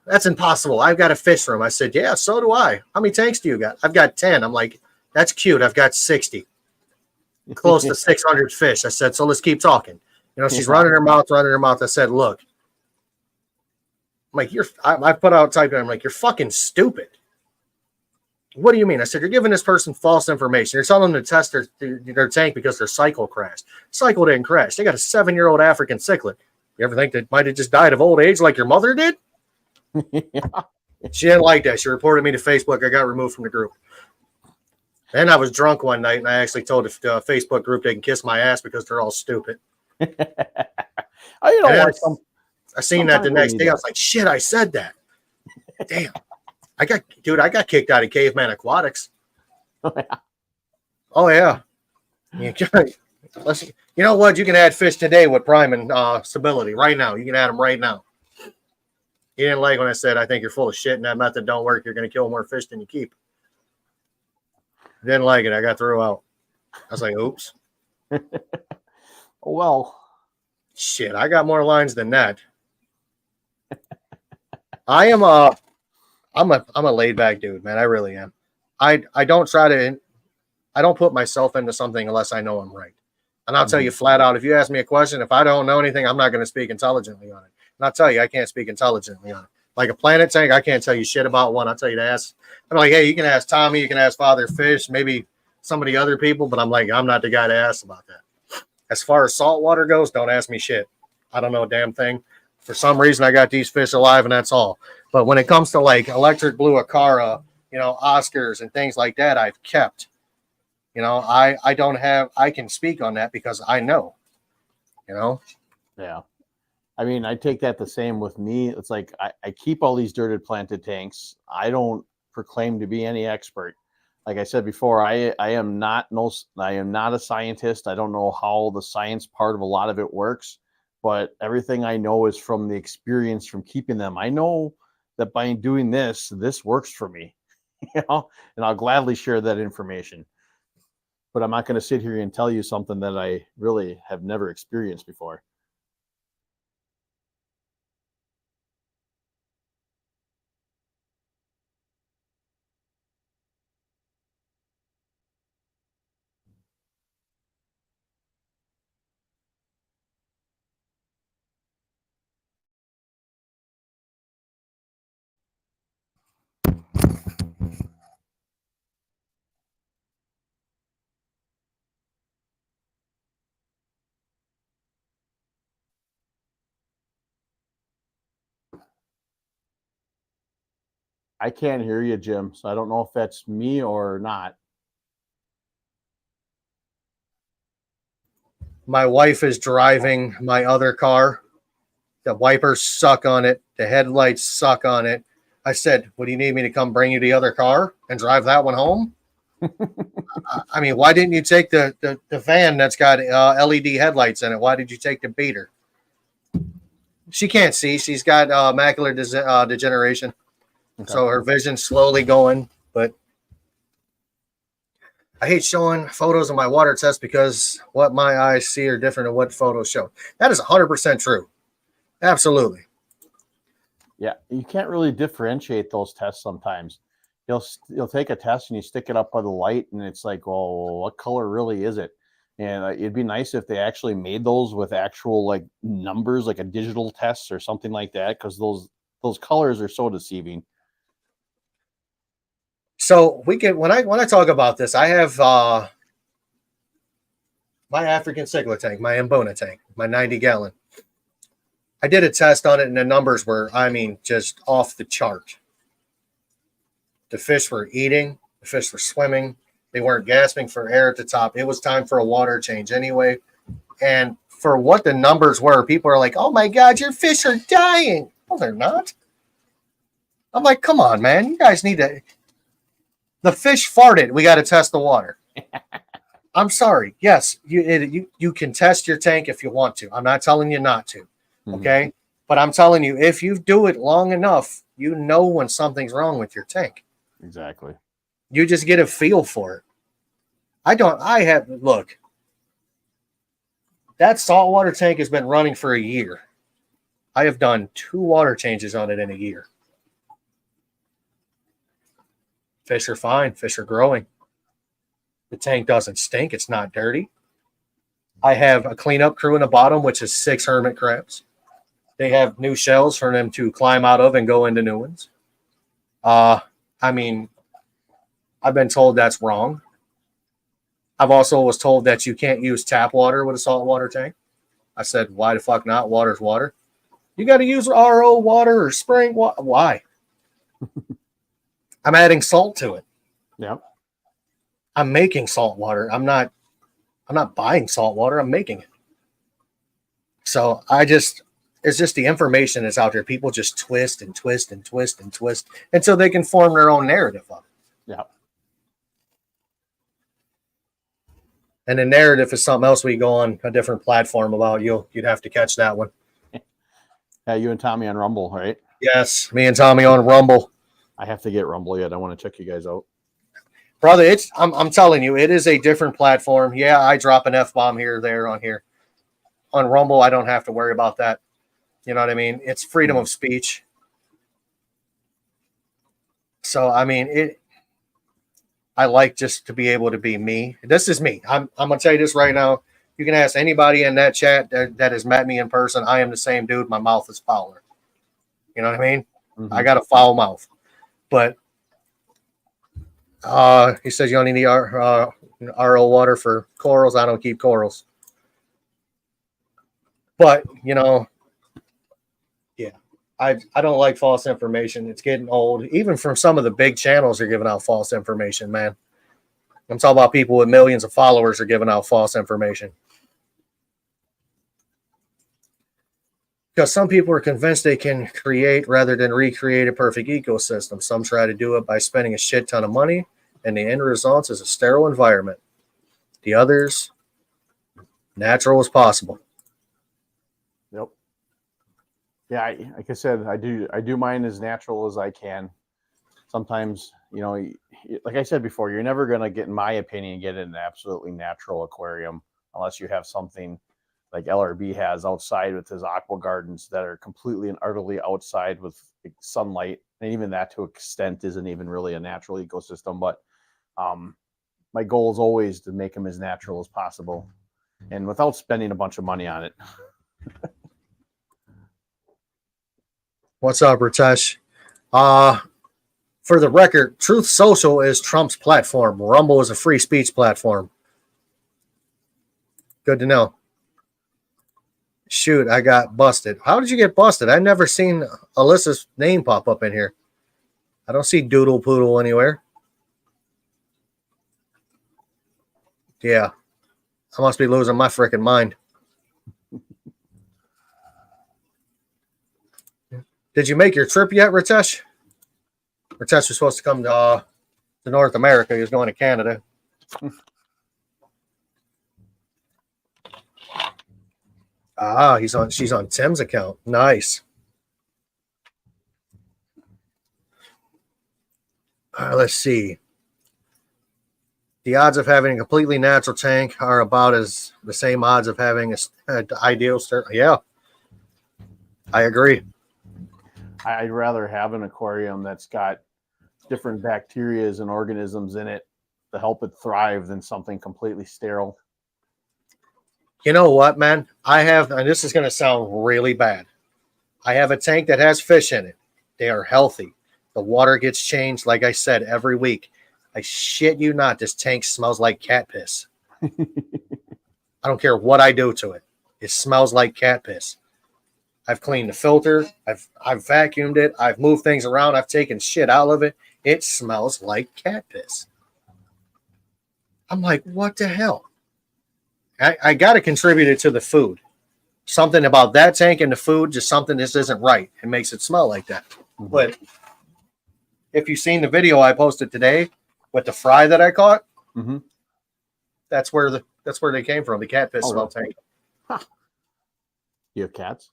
That's impossible. I've got a fish room. I said, yeah, so do I. How many tanks do you got? I've got 10. I'm like, that's cute. I've got 60. Close to 600 fish. I said, so let's keep talking. You know, she's running her mouth. I said, look. I'm like, I put out typing. I'm like, you're fucking stupid. What do you mean? I said, you're giving this person false information. You're telling them to test their tank because their cycle crashed. Cycle didn't crash. They got a 7-year-old African cichlid. You ever think that might have just died of old age like your mother did? Yeah. She didn't like that. She reported me to Facebook. I got removed from the group. And I was drunk one night, and I actually told the Facebook group they can kiss my ass because they're all stupid. Oh, you know And what? I seen that the Sometimes we next need day. I that. was like, shit, I said that. Damn. I got kicked out of Caveman Aquatics. Oh, yeah. You know what? You can add fish today with prime and stability right now. You can add them right now. He didn't like when I said, I think you're full of shit and that method don't work. You're going to kill more fish than you keep. Didn't like it. I got thrown out. I was like, oops. Well, Shit, I got more lines than that. I'm a laid back dude, man. I really am. I don't put myself into something unless I know I'm right. And I'll tell you flat out, if you ask me a question, if I don't know anything, I'm not going to speak intelligently on it. And I'll tell you, I can't speak intelligently on it. Like a planet tank, I can't tell you shit about one. I'll tell you to ask. I'm like, hey, you can ask Tommy, you can ask Father Fish, maybe some of the other people, but I'm like, I'm not the guy to ask about that. As far as saltwater goes, don't ask me shit. I don't know a damn thing. For some reason, I got these fish alive, and that's all. But when it comes to like electric blue Acara, Oscars and things like that, I've kept. I can speak on that because I know. Yeah. I mean, I take that the same with me. It's like I keep all these dirted planted tanks. I don't proclaim to be any expert. Like I said before, I am not a scientist. I don't know how the science part of a lot of it works, but everything I know is from the experience from keeping them. I know that by doing this works for me, and I'll gladly share that information. But I'm not going to sit here and tell you something that I really have never experienced before. I can't hear you, Jim. So I don't know if that's me or not. My wife is driving my other car. The wipers suck on it. The headlights suck on it. I said, "What do you need me to come bring you the other car and drive that one home?" I mean, why didn't you take the van that's got LED headlights in it? Why did you take the beater? She can't see. She's got macular degeneration, Okay. so her vision's slowly going. But I hate showing photos of my water test because what my eyes see are different than what photos show. That is 100% true. Absolutely. Yeah, you can't really differentiate those tests sometimes. You'll take a test and you stick it up by the light, and it's like, well, what color really is it? And it'd be nice if they actually made those with actual like numbers, like a digital test or something like that, because those colors are so deceiving. So we can when I talk about this, I have my African cichlid tank, my Mbona tank, my 90-gallon. I did a test on it, and the numbers were, I mean, just off the chart. The fish were eating, the fish were swimming, they weren't gasping for air at the top. It was time for a water change anyway. And for what the numbers were, people are like, "Oh my God, your fish are dying." Well, they're not. I'm like, come on, man, you guys need to. The fish farted. We got to test the water. I'm sorry. Yes, you can test your tank if you want to. I'm not telling you not to. Okay. But I'm telling you, if you do it long enough, you know when something's wrong with your tank. Exactly. You just get a feel for it. Look, that saltwater tank has been running for a year. I have done 2 water changes on it in a year. Fish are fine. Fish are growing. The tank doesn't stink. It's not dirty. I have a cleanup crew in the bottom, which is 6 hermit crabs. They have new shells for them to climb out of and go into new ones. I mean, I've been told that's wrong. I've also was told that you can't use tap water with a saltwater tank. I said, why the fuck not? Water's water. You got to use RO water or spring water. Why? I'm adding salt to it. Yep. I'm making salt water. I'm not buying salt water. I'm making it. So it's just the information that's out there. People just twist and twist and twist and twist until they can form their own narrative of it. Yep. And the narrative is something else we go on a different platform about. You'd have to catch that one. Yeah, you and Tommy on Rumble, right? Yes, me and Tommy on Rumble. I have to get Rumble yet. I want to check you guys out. Brother, I'm telling you, it is a different platform. Yeah, I drop an F-bomb here or there on here. On Rumble, I don't have to worry about that. You know what I mean? It's freedom of speech. So, I mean, I like just to be able to be me. This is me. I'm going to tell you this right now. You can ask anybody in that chat that has met me in person. I am the same dude. My mouth is fouler. You know what I mean? Mm-hmm. I got a foul mouth. But he says you only need RO water for corals. I don't keep corals. But, you know, yeah, I don't like false information. It's getting old. Even from some of the big channels are giving out false information, man. I'm talking about people with millions of followers are giving out false information. Because some people are convinced they can create rather than recreate a perfect ecosystem. Some try to do it by spending a shit ton of money, and the end result is a sterile environment. The others, natural as possible. Yep. Yeah, like I said, I do mine as natural as I can. Sometimes, you know, like I said before, you're never going to get, in my opinion, get an absolutely natural aquarium unless you have something like LRB has outside with his aqua gardens that are completely and utterly outside with sunlight. And even that to an extent isn't even really a natural ecosystem. But my goal is always to make them as natural as possible and without spending a bunch of money on it. What's up, Ritesh? For the record, Truth Social is Trump's platform. Rumble is a free speech platform. Good to know. Shoot, I got busted. How did you get busted? I've never seen Alyssa's name pop up in here. I don't see Doodle Poodle anywhere. Yeah. I must be losing my freaking mind. Did you make your trip yet, Ritesh? Ritesh was supposed to come to North America. He was going to Canada. She's on Tim's account. Nice. Let's see. The odds of having a completely natural tank are about as the same odds of having an ideal start. Yeah, I agree. I'd rather have an aquarium that's got different bacterias and organisms in it to help it thrive than something completely sterile. You know what, man? I have, and this is going to sound really bad. I have a tank that has fish in it. They are healthy. The water gets changed, like I said, every week. I shit you not, this tank smells like cat piss. I don't care what I do to it. It smells like cat piss. I've cleaned the filter. I've vacuumed it. I've moved things around. I've taken shit out of it. It smells like cat piss. I'm like, what the hell? I got to contribute it to the food. Something about that tank and the food, just something that isn't right. It makes it smell like that. Mm-hmm. But if you've seen the video I posted today with the fry that I caught, mm-hmm. that's where they came from. The cat piss smell tank. Huh. You have cats?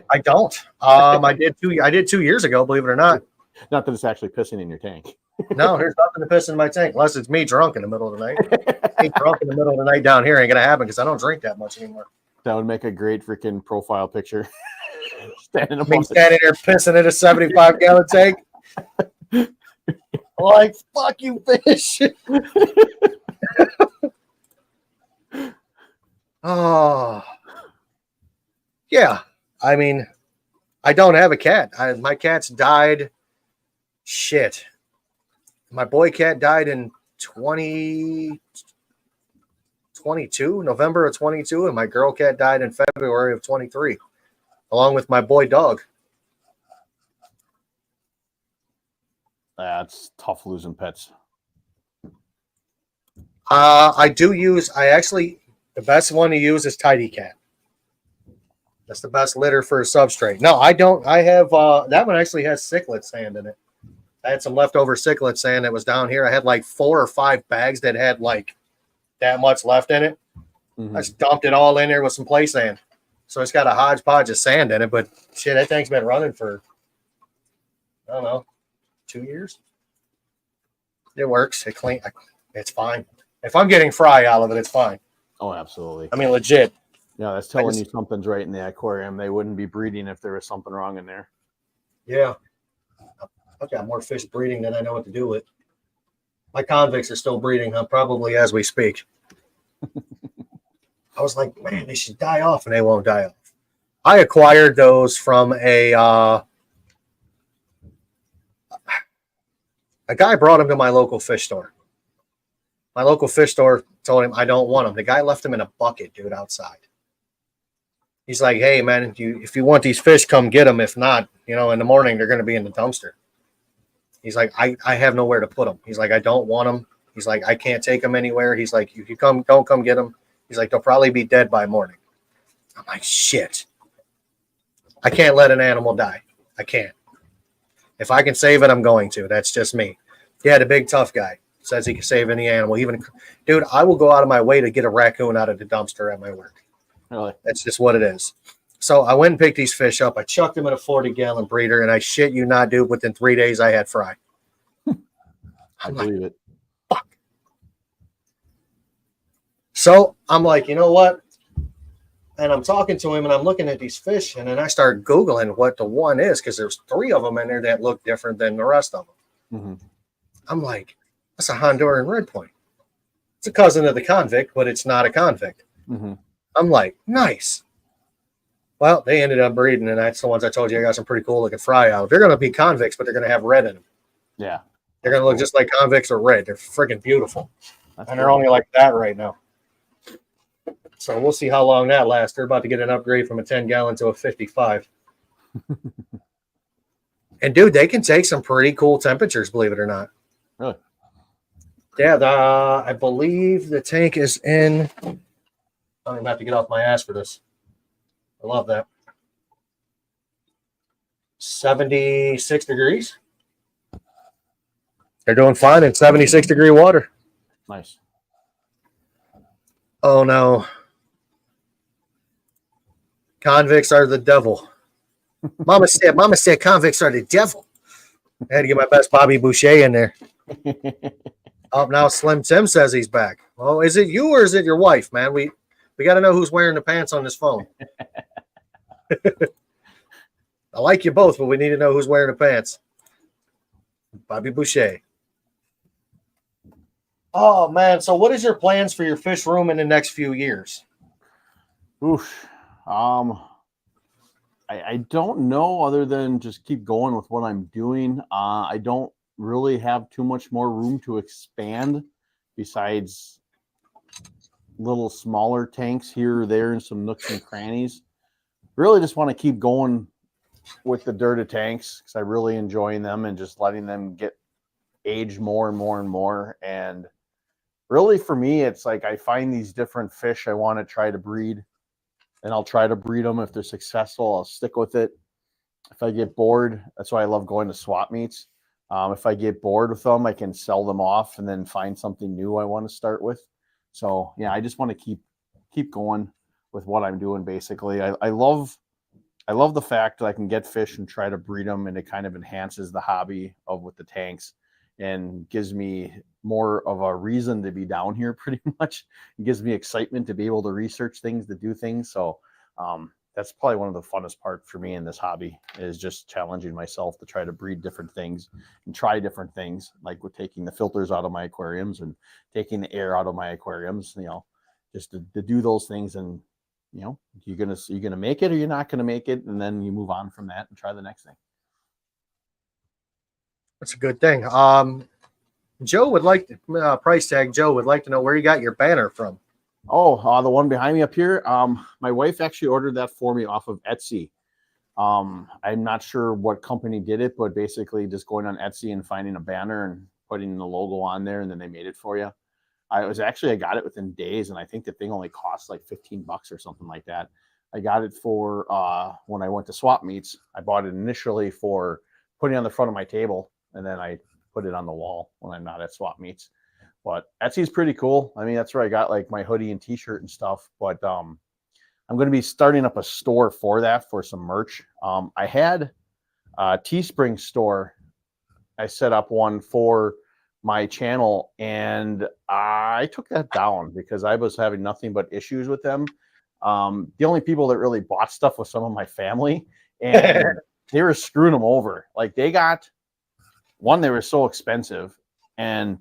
I don't. I did 2 years ago, believe it or not. Not that it's actually pissing in your tank. No, there's nothing to piss in my tank unless it's me drunk in the middle of the night. Me drunk in the middle of the night down here ain't gonna happen because I don't drink that much anymore. That would make a great freaking profile picture. standing there pissing in a 75-gallon tank. Like, fuck you, fish. Oh, yeah. I mean, I don't have a cat. My cat's died. Shit. My boy cat died in 2022, November of 22, and my girl cat died in February of 23. along with my boy dog. That's tough losing pets. The best one to use is Tidy Cat. That's the best litter for a substrate. No, I don't. I have, that one actually has cichlid sand in it. I had some leftover cichlid sand that was down here. I had like 4 or 5 bags that had like that much left in it. Mm-hmm. I just dumped it all in there with some play sand. So it's got a hodgepodge of sand in it, but shit, that thing's been running for, I don't know, 2 years. It works. It's fine. If I'm getting fry out of it, it's fine. Oh, absolutely. I mean, legit. Yeah, that's telling you something's right in the aquarium. They wouldn't be breeding if there was something wrong in there. Yeah. I've got more fish breeding than I know what to do with. My convicts are still breeding, probably as we speak. I was like, man, they should die off, and they won't die off. I acquired those from a guy brought them to my local fish store. My local fish store told him I don't want them. The guy left them in a bucket, dude, outside. He's like, hey, man, if you want these fish, come get them. If not, in the morning, they're going to be in the dumpster. He's like, I have nowhere to put them. He's like, I don't want them. He's like, I can't take them anywhere. He's like, if you don't come get them. He's like, they'll probably be dead by morning. I'm like, shit. I can't let an animal die. I can't. If I can save it, I'm going to. That's just me. Yeah, the big tough guy says he can save any animal. Dude, I will go out of my way to get a raccoon out of the dumpster at my work. Really? That's just what it is. So I went and picked these fish up. I chucked them in a 40-gallon breeder, and I shit you not, dude, within 3 days I had fry. I believe it. Fuck. So I'm like, you know what? And I'm talking to him, and I'm looking at these fish, and then I start Googling what the one is, because there's 3 of them in there that look different than the rest of them. Mm-hmm. I'm like, that's a Honduran red point. It's a cousin of the convict, but it's not a convict. Mm-hmm. I'm like, nice. Well, they ended up breeding, and that's the ones I told you I got some pretty cool looking fry out. They're going to be convicts, but they're going to have red in them. Yeah. They're going to look just like convicts or red. They're freaking beautiful. That's and they're only like that right now. So we'll see how long that lasts. They're about to get an upgrade from a 10-gallon to a 55. And, dude, they can take some pretty cool temperatures, believe it or not. Really? Yeah, I believe the tank is in. I don't even have to get off my ass for this. I love that. 76 degrees. They're doing fine in 76-degree water. Nice. Oh, no. Convicts are the devil. Mama said convicts are the devil. I had to get my best Bobby Boucher in there. Oh, now Slim Tim says he's back. Well, is it you or is it your wife, man? We got to know who's wearing the pants on this phone. I like you both, but we need to know who's wearing the pants. Bobby Boucher. Oh, man. So what is your plans for your fish room in the next few years? Oof. I don't know, other than just keep going with what I'm doing. I don't really have too much more room to expand besides little smaller tanks here or there and some nooks and crannies. Really just want to keep going with the dirty tanks because I really enjoying them and just letting them get aged more and more and more. And really for me, it's like I find these different fish I want to try to breed, and I'll try to breed them. If they're successful, I'll stick with it. If I get bored, that's why I love going to swap meets. If I get bored with them, I can sell them off and then find something new I want to start with. So yeah, I just want to keep going with what I'm doing. Basically, I love the fact that I can get fish and try to breed them, and it kind of enhances the hobby of with the tanks and gives me more of a reason to be down here. Pretty much, it gives me excitement to be able to research things, to do things. So that's probably one of the funnest part for me in this hobby, is just challenging myself to try to breed different things and try different things, like with taking the filters out of my aquariums and taking the air out of my aquariums, just to do those things. And, you're going to make it or you're not going to make it. And then you move on from that and try the next thing. That's a good thing. Joe would like price tag. Joe would like to know where you got your banner from. Oh, the one behind me up here. My wife actually ordered that for me off of Etsy. I'm not sure what company did it, but basically just going on Etsy and finding a banner and putting the logo on there, and then they made it for you. I got it within days, and I think the thing only cost like $15 or something like that. I got it for when I went to swap meets. I bought it initially for putting it on the front of my table, and then I put it on the wall when I'm not at swap meets. But Etsy's pretty cool. I mean, that's where I got like my hoodie and t-shirt and stuff. But I'm going to be starting up a store for that, for some merch. I had a Teespring store. I set up one for my channel, and I took that down because I was having nothing but issues with them. The only people that really bought stuff was some of my family, and they were screwing them over. Like, they got one, they were so expensive, and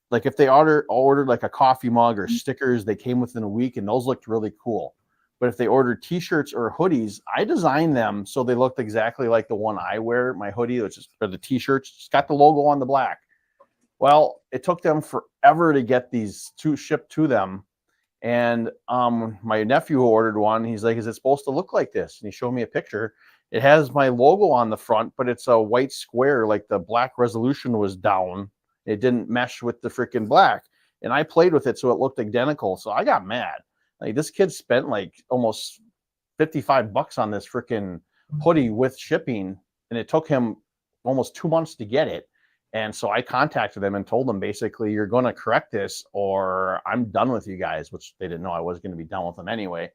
like if they ordered like a coffee mug or stickers, they came within a week, and those looked really cool. But if they ordered t-shirts or hoodies, I designed them so they looked exactly like the one I wear, my hoodie, which is for the t-shirts. It's got the logo on the black. Well, it took them forever to get these shipped to them. And my nephew ordered one. He's like, is it supposed to look like this? And he showed me a picture. It has my logo on the front, but it's a white square. Like, the black resolution was down. It didn't mesh with the freaking black. And I played with it so it looked identical. So I got mad. Like, this kid spent like almost $55 on this freaking hoodie with shipping, and it took him almost 2 months to get it. And so I contacted them and told them, basically, you're going to correct this or I'm done with you guys, which they didn't know I was going to be done with them anyway.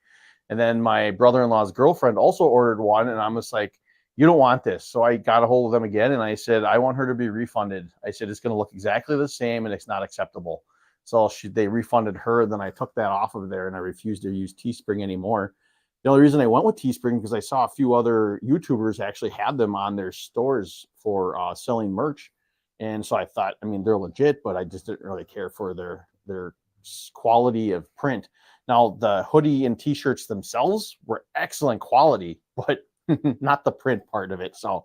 And then my brother-in-law's girlfriend also ordered one, and I'm just like, you don't want this. So I got a hold of them again, and I said, I want her to be refunded. I said, it's going to look exactly the same, and it's not acceptable. So they refunded her. Then I took that off of there, and I refused to use Teespring anymore. The only reason I went with Teespring because I saw a few other YouTubers actually had them on their stores for selling merch. And so I thought, I mean, they're legit, but I just didn't really care for their quality of print. Now, the hoodie and t-shirts themselves were excellent quality, but not the print part of it. So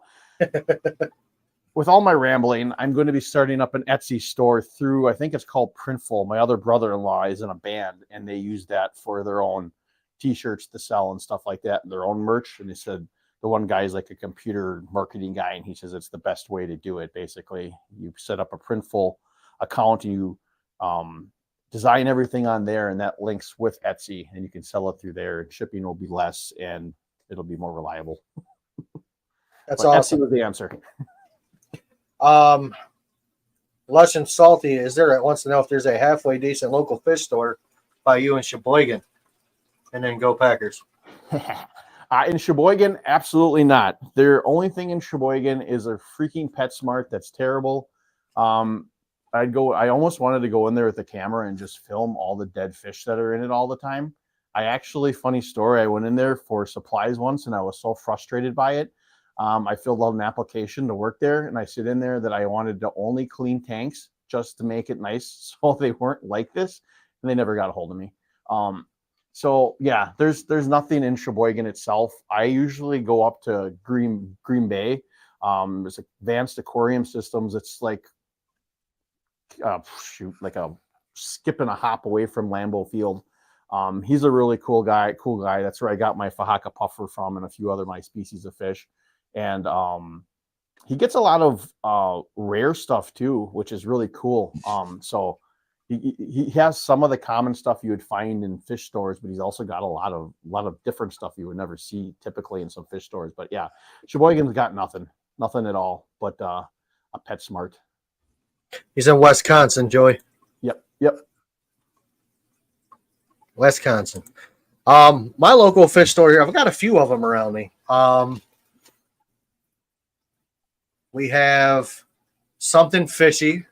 with all my rambling, I'm going to be starting up an Etsy store through, I think it's called Printful. My other brother-in-law is in a band, and they use that for their own t-shirts to sell and stuff like that, and their own merch. And they said the one guy is like a computer marketing guy, and he says it's the best way to do it. Basically, you set up a Printful account, and you design everything on there, and that links with Etsy, and you can sell it through there. And shipping will be less, and it'll be more reliable. That's awesome. Etsy was the answer. Lush and Salty wants to know if there's a halfway decent local fish store by you in Sheboygan, and then go Packers. In Sheboygan, absolutely not. Their only thing in Sheboygan is a freaking PetSmart that's terrible. I almost wanted to go in there with the camera and just film all the dead fish that are in it all the time. Funny story, I went in there for supplies once, and I was so frustrated by it. I filled out an application to work there, and I said in there that I wanted to only clean tanks just to make it nice so they weren't like this, and they never got a hold of me. So yeah, there's nothing in Sheboygan itself. I usually go up to Green Bay. There's Advanced Aquarium Systems. It's like like a skip and a hop away from Lambeau Field. He's a really cool guy. That's where I got my Fahaka puffer from and a few other my species of fish. And he gets a lot of rare stuff too, which is really cool. So he has some of the common stuff you would find in fish stores, but he's also got a lot of different stuff you would never see typically in some fish stores. But yeah, Sheboygan's got nothing at all but a PetSmart. He's in Wisconsin, Joey. Yep. Wisconsin. My local fish store here, I've got a few of them around me. We have Something Fishy.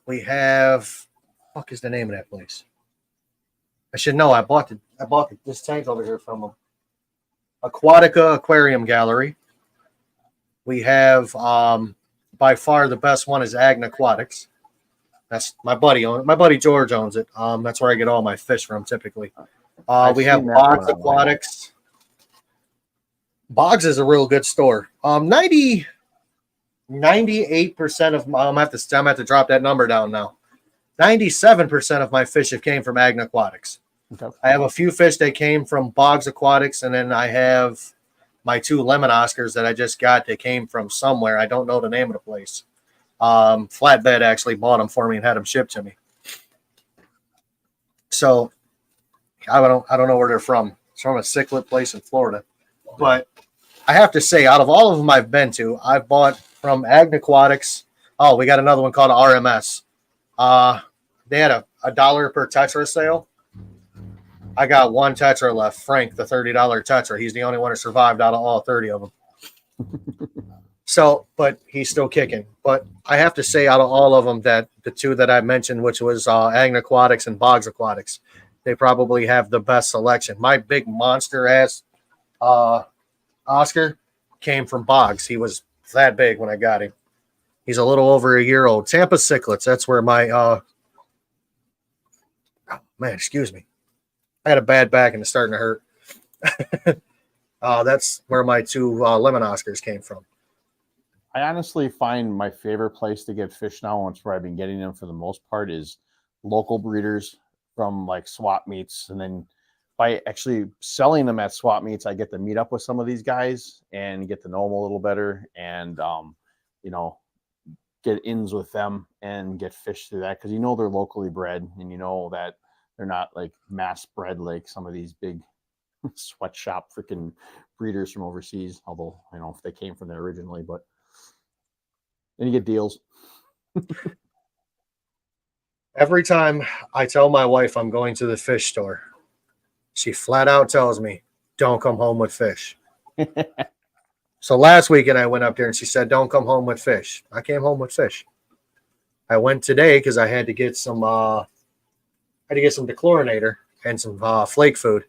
We have, fuck is the name of that place? I should know. I bought this tank over here from them. Aquatica Aquarium Gallery. We have by far the best one is Aquatics. That's my buddy My buddy George owns it. That's where I get all my fish from typically. We have Boggs Aquatics. Boggs is a real good store. 98% of I'm gonna have to drop that number down now. 97% of my fish have came from Aquatics. Okay. I have a few fish that came from Boggs Aquatics, and then I have my 2 lemon Oscars that I just got that came from somewhere. I don't know the name of the place. Flatbed actually bought them for me and had them shipped to me. So I don't know where they're from. It's from a cichlid place in Florida. But I have to say, out of all of them I've been to, I've bought from Aquatics. Oh, we got another one called RMS. They had a dollar per tetra sale. I got 1 tetra left. Frank, the $30 tetra. He's the only one who survived out of all 30 of them. So, but he's still kicking. But I have to say, out of all of them, that the 2 that I mentioned, which was Aquatics and Boggs Aquatics, they probably have the best selection. My big monster ass Oscar came from Boggs. He was that big when I got him. He's a little over a year old. Tampa cichlids. That's where my oh, man, excuse me. I had a bad back and it's starting to hurt. That's where my 2 lemon Oscars came from. I honestly find my favorite place to get fish now, and it's where I've been getting them for the most part, is local breeders from like swap meets. And then by actually selling them at swap meets, I get to meet up with some of these guys and get to know them a little better, and you know, get ins with them and get fish through that, because you know they're locally bred, and you know that they're not like mass bred like some of these big sweatshop freaking breeders from overseas, although I don't know if they came from there originally. But then you get deals. Every time I tell my wife I'm going to the fish store, she flat out tells me, don't come home with fish. So last weekend I went up there and she said, don't come home with fish. I came home with fish. I went today because I had to get some dechlorinator and some flake food.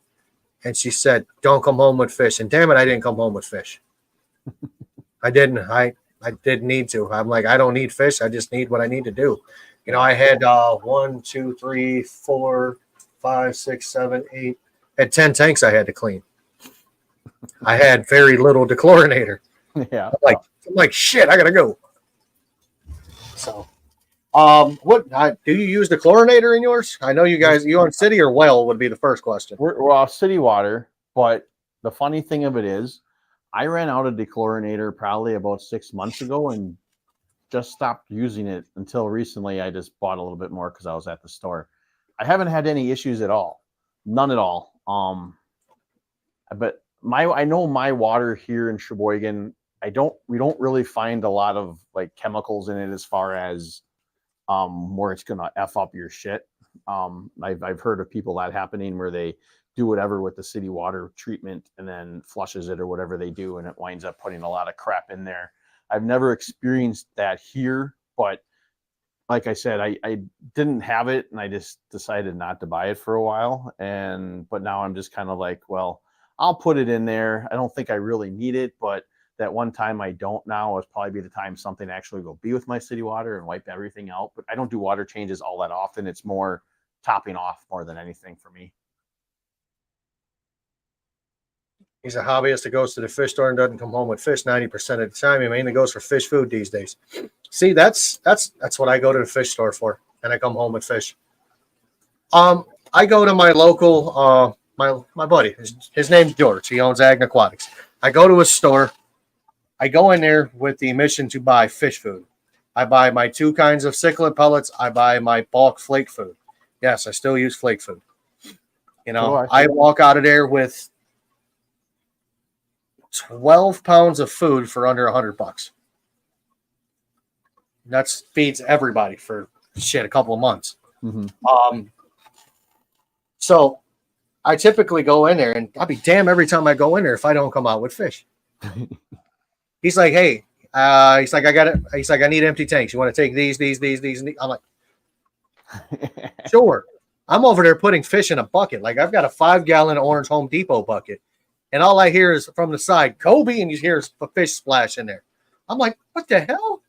And she said, don't come home with fish. And damn it, I didn't come home with fish. I didn't. I didn't need to. I'm like, I don't need fish. I just need what I need to do. You know, I had 1, 2, 3, 4, 5, 6, 7, 8. I had 10 tanks I had to clean. I had very little dechlorinator. Yeah. I'm like shit, I gotta go. So what do you use dechlorinator in yours? I know you guys, you on city or well would be the first question. We're off city water, but the funny thing of it is, I ran out of dechlorinator probably about 6 months ago and just stopped using it until recently. I just bought a little bit more because I was at the store. I haven't had any issues at all, none at all. But I know my water here in Sheboygan, we don't really find a lot of like chemicals in it as far as where it's gonna F up your shit. I've heard of people that happening where they do whatever with the city water treatment and then flushes it or whatever they do, and it winds up putting a lot of crap in there. I've never experienced that here, but like I said, I didn't have it and I just decided not to buy it for a while. But now I'm just kind of like, well, I'll put it in there. I don't think I really need it, but that one time I don't now is probably be the time something actually will be with my city water and wipe everything out. But I don't do water changes all that often. It's more topping off more than anything for me. He's a hobbyist that goes to the fish store and doesn't come home with fish 90% of the time. He mainly goes for fish food these days. See, that's what I go to the fish store for, and I come home with fish. I go to my local my buddy. His name's George. He owns Aquatics. I go to his store. I go in there with the mission to buy fish food. I buy my 2 kinds of cichlid pellets. I buy my bulk flake food. Yes, I still use flake food. You know, I walk out of there with 12 pounds of food for under $100. That feeds everybody for a couple of months. Mm-hmm. So I typically go in there, and I'll be damned every time I go in there if I don't come out with fish. He's like, hey, he's like, I got it. He's like, I need empty tanks. You want to take these? I'm like, sure. I'm over there putting fish in a bucket. Like I've got a 5-gallon orange Home Depot bucket. And all I hear is from the side, Kobe, and you hear a fish splash in there. I'm like, what the hell?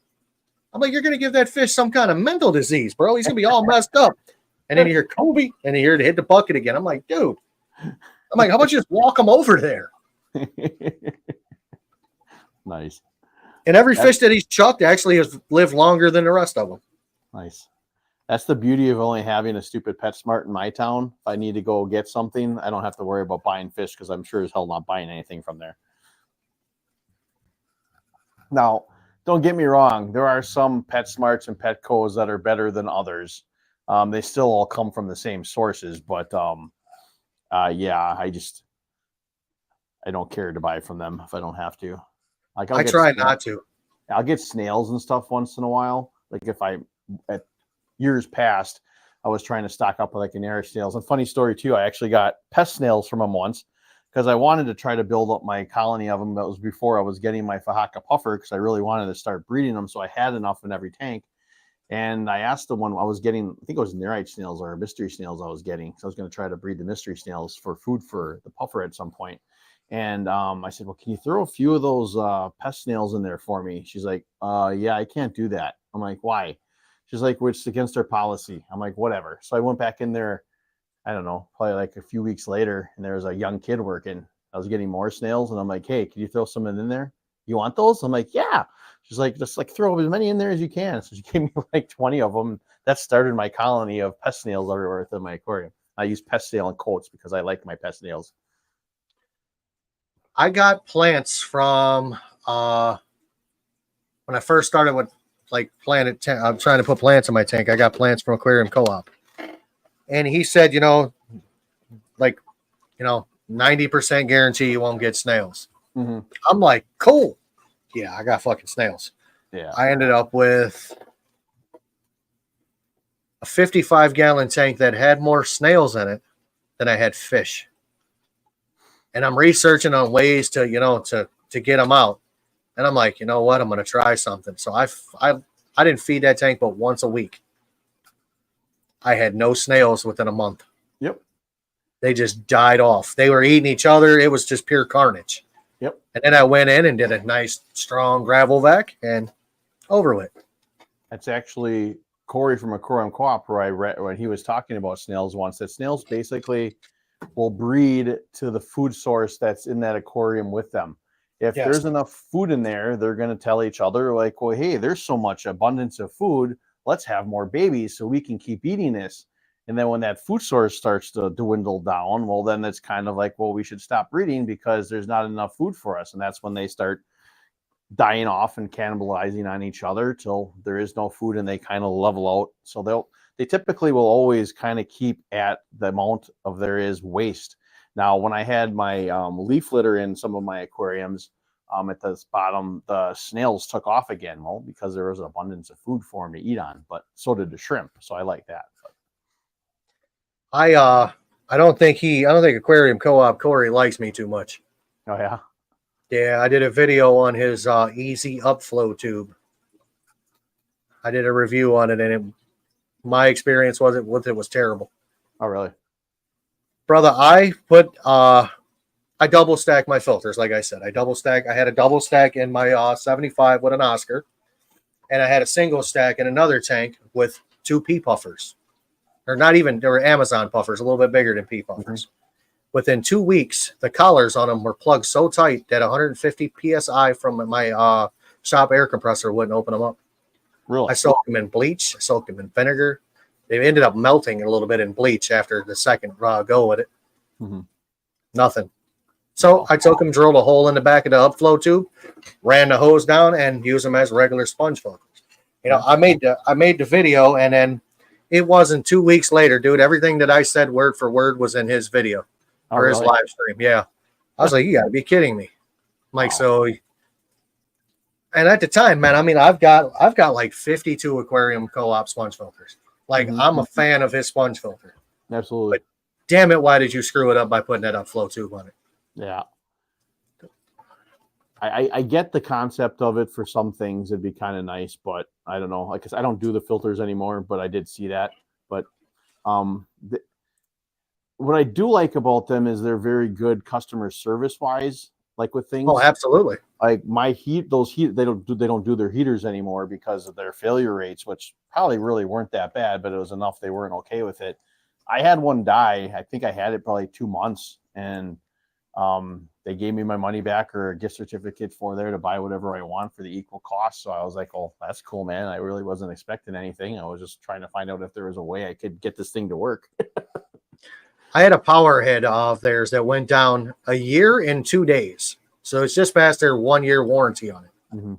I'm like, you're going to give that fish some kind of mental disease, bro. He's going to be all messed up. And then you hear Kobe, and you hear it hit the bucket again. I'm like, dude. I'm like, how about you just walk him over there? Nice. And every fish that he's chucked actually has lived longer than the rest of them. Nice. That's the beauty of only having a stupid PetSmart in my town. If I need to go get something, I don't have to worry about buying fish because I'm sure as hell not buying anything from there. Now, don't get me wrong. There are some PetSmarts and Petcos that are better than others. They still all come from the same sources, but yeah, I don't care to buy from them if I don't have to. Like I try not to. I'll get snails and stuff once in a while. Like if at years past, I was trying to stock up with like canary snails. And funny story too, I actually got pest snails from them once because I wanted to try to build up my colony of them. That was before I was getting my Fahaka puffer because I really wanted to start breeding them. So I had enough in every tank. And I asked the one I was getting, I think it was nerite snails or mystery snails I was getting. So I was going to try to breed the mystery snails for food for the puffer at some point. And I said, well, can you throw a few of those pest snails in there for me? She's like, yeah, I can't do that. I'm like, why? She's like, well, it's against our policy. I'm like, whatever. So I went back in there, I don't know, probably like a few weeks later, and there was a young kid working. I was getting more snails, and I'm like, hey, can you throw some in there? You want those? I'm like, yeah. She's like, just like throw as many in there as you can. So she gave me like 20 of them. That started my colony of pest snails everywhere within my aquarium. I use pest snail in coats because I like my pest snails. I got plants from when I first started with like I'm trying to put plants in my tank. I got plants from Aquarium Co-op, and he said, 90% guarantee you won't get snails. Mm-hmm. I'm like, cool. Yeah, I got fucking snails. Yeah. I ended up with a 55-gallon tank that had more snails in it than I had fish. And I'm researching on ways to get them out. And I'm like, you know what? I'm going to try something. So I didn't feed that tank but once a week. I had no snails within a month. Yep. They just died off. They were eating each other. It was just pure carnage. Yep. And then I went in and did a nice, strong gravel vac and over with. That's actually Corey from Aquarium Co-op where I read when he was talking about snails once, that snails basically will breed to the food source that's in that aquarium with them. If there's enough food in there, they're going to tell each other like, well, hey, there's so much abundance of food. Let's have more babies so we can keep eating this. And then when that food source starts to dwindle down, well, then it's kind of like, well, we should stop breeding because there's not enough food for us. And that's when they start dying off and cannibalizing on each other till there is no food and they kind of level out. So they typically will always kind of keep at the amount of there is waste. Now, when I had my leaf litter in some of my aquariums, at the bottom, the snails took off again. Well, because there was an abundance of food for them to eat on, but so did the shrimp. So I like that. But I don't think Aquarium Co-op Corey likes me too much. Oh yeah. Yeah, I did a video on his easy upflow tube. I did a review on it, and my experience with it was terrible. Oh really? Brother, I double stack my filters. Like I said, I had a double stack in my 75 with an Oscar, and I had a single stack in another tank with 2 pea puffers. They were Amazon puffers, a little bit bigger than pea puffers. Mm-hmm. Within 2 weeks, the collars on them were plugged so tight that 150 PSI from my shop air compressor wouldn't open them up. Really? I soaked them in bleach. I soaked them in vinegar. They ended up melting a little bit in bleach after the second go with it. Mm-hmm. Nothing. So I took them, drilled a hole in the back of the upflow tube, ran the hose down, and used them as regular sponge filters. I made the video, and then it wasn't 2 weeks later, dude. Everything that I said word for word was in his video or his live stream. Yeah, I was like, you got to be kidding me. I'm like, so. And at the time, man, I mean, I've got like 52 Aquarium Co-op sponge filters. Like, I'm a fan of his sponge filter. Absolutely. But damn it, why did you screw it up by putting that upflow tube on it? Yeah. I get the concept of it for some things. It'd be kind of nice, but I don't know. Like, I don't do the filters anymore, but I did see that. But what I do like about them is they're very good customer service wise. Like with things. Oh, absolutely. Like my they don't do their heaters anymore because of their failure rates, which probably really weren't that bad, but it was enough they weren't okay with it. I had one die. I think I had it probably 2 months, and They gave me my money back or a gift certificate for there to buy whatever I want for the equal cost. So I was like, oh, that's cool, man. I really wasn't expecting anything. I was just trying to find out if there was a way I could get this thing to work. I had a power head of theirs that went down a year and 2 days. So it's just past their 1 year warranty on it. Mm-hmm.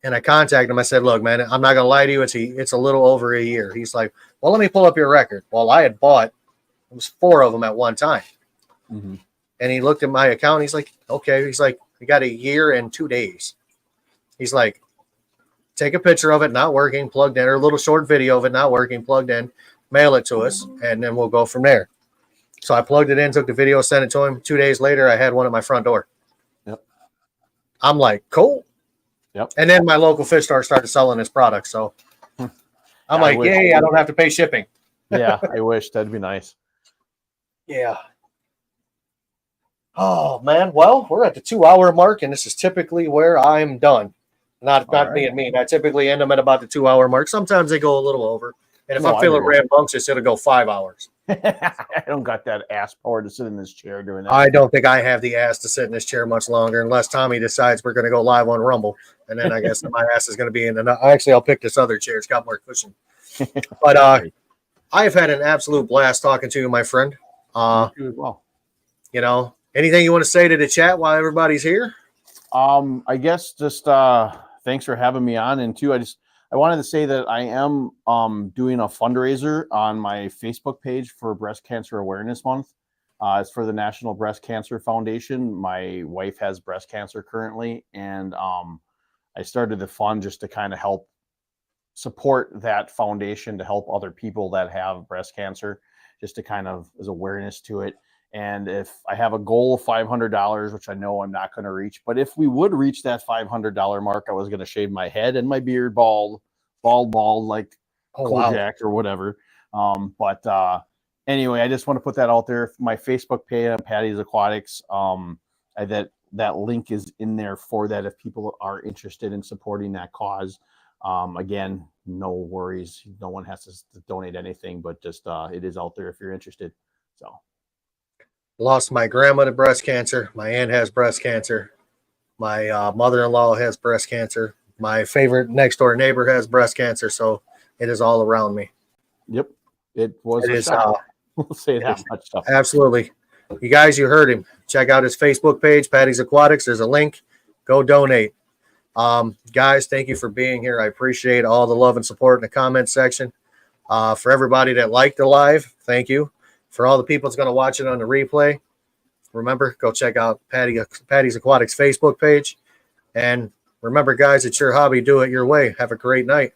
And I contacted him. I said, look, man, I'm not going to lie to you. It's a little over a year. He's like, well, let me pull up your record. Well, I had bought, it was 4 of them at one time. Mm-hmm. And he looked at my account. He's like, okay. He's like, we got a year and 2 days. He's like, take a picture of it not working, plugged in, or a little short video of it not working, plugged in, mail it to us, and then we'll go from there. So I plugged it in, took the video, sent it to him. 2 days later, I had one at my front door. Yep. I'm like, cool. Yep. And then my local fish store started selling his product. So I'm like, yay, I don't have to pay shipping. Yeah, I wish. That'd be nice. Yeah. Oh, man. Well, we're at the 2 hour mark, and this is typically where I'm done. Not right. being mean. I typically end them at about the 2 hour mark. Sometimes they go a little over. And if I'm feeling rambunctious, it'll go 5 hours. I don't got that ass power to sit in this chair doing that. I don't think I have the ass to sit in this chair much longer unless Tommy decides we're going to go live on Rumble. And then I guess my ass is going to be in the – actually, I'll pick this other chair. It's got more cushion. But I've had an absolute blast talking to you, my friend. You as well. You know, anything you want to say to the chat while everybody's here? I guess just thanks for having me on. And two, I wanted to say that I am doing a fundraiser on my Facebook page for Breast Cancer Awareness Month. It's for the National Breast Cancer Foundation. My wife has breast cancer currently, and I started the fund just to kind of help support that foundation to help other people that have breast cancer, just to kind of as awareness to it. And if I have a goal of $500, which I know I'm not going to reach, but if we would reach that $500 mark, I was going to shave my head and my beard bald like Kojak or whatever. But anyway, I just want to put that out there. My Facebook page, Patty's Aquatics, that link is in there for that if people are interested in supporting that cause. Again, no worries. No one has to donate anything, but just it is out there if you're interested. So. Lost my grandma to breast cancer. My aunt has breast cancer. My mother-in-law has breast cancer. My favorite next door neighbor has breast cancer. So it is all around me. Yep. It was. It is. We'll say that much stuff. Absolutely. You guys, you heard him. Check out his Facebook page, Patty's Aquatics. There's a link. Go donate. Guys, thank you for being here. I appreciate all the love and support in the comment section. For everybody that liked the live, thank you. For all the people that's going to watch it on the replay, remember, go check out Patty's Aquatics Facebook page. And remember, guys, it's your hobby. Do it your way. Have a great night.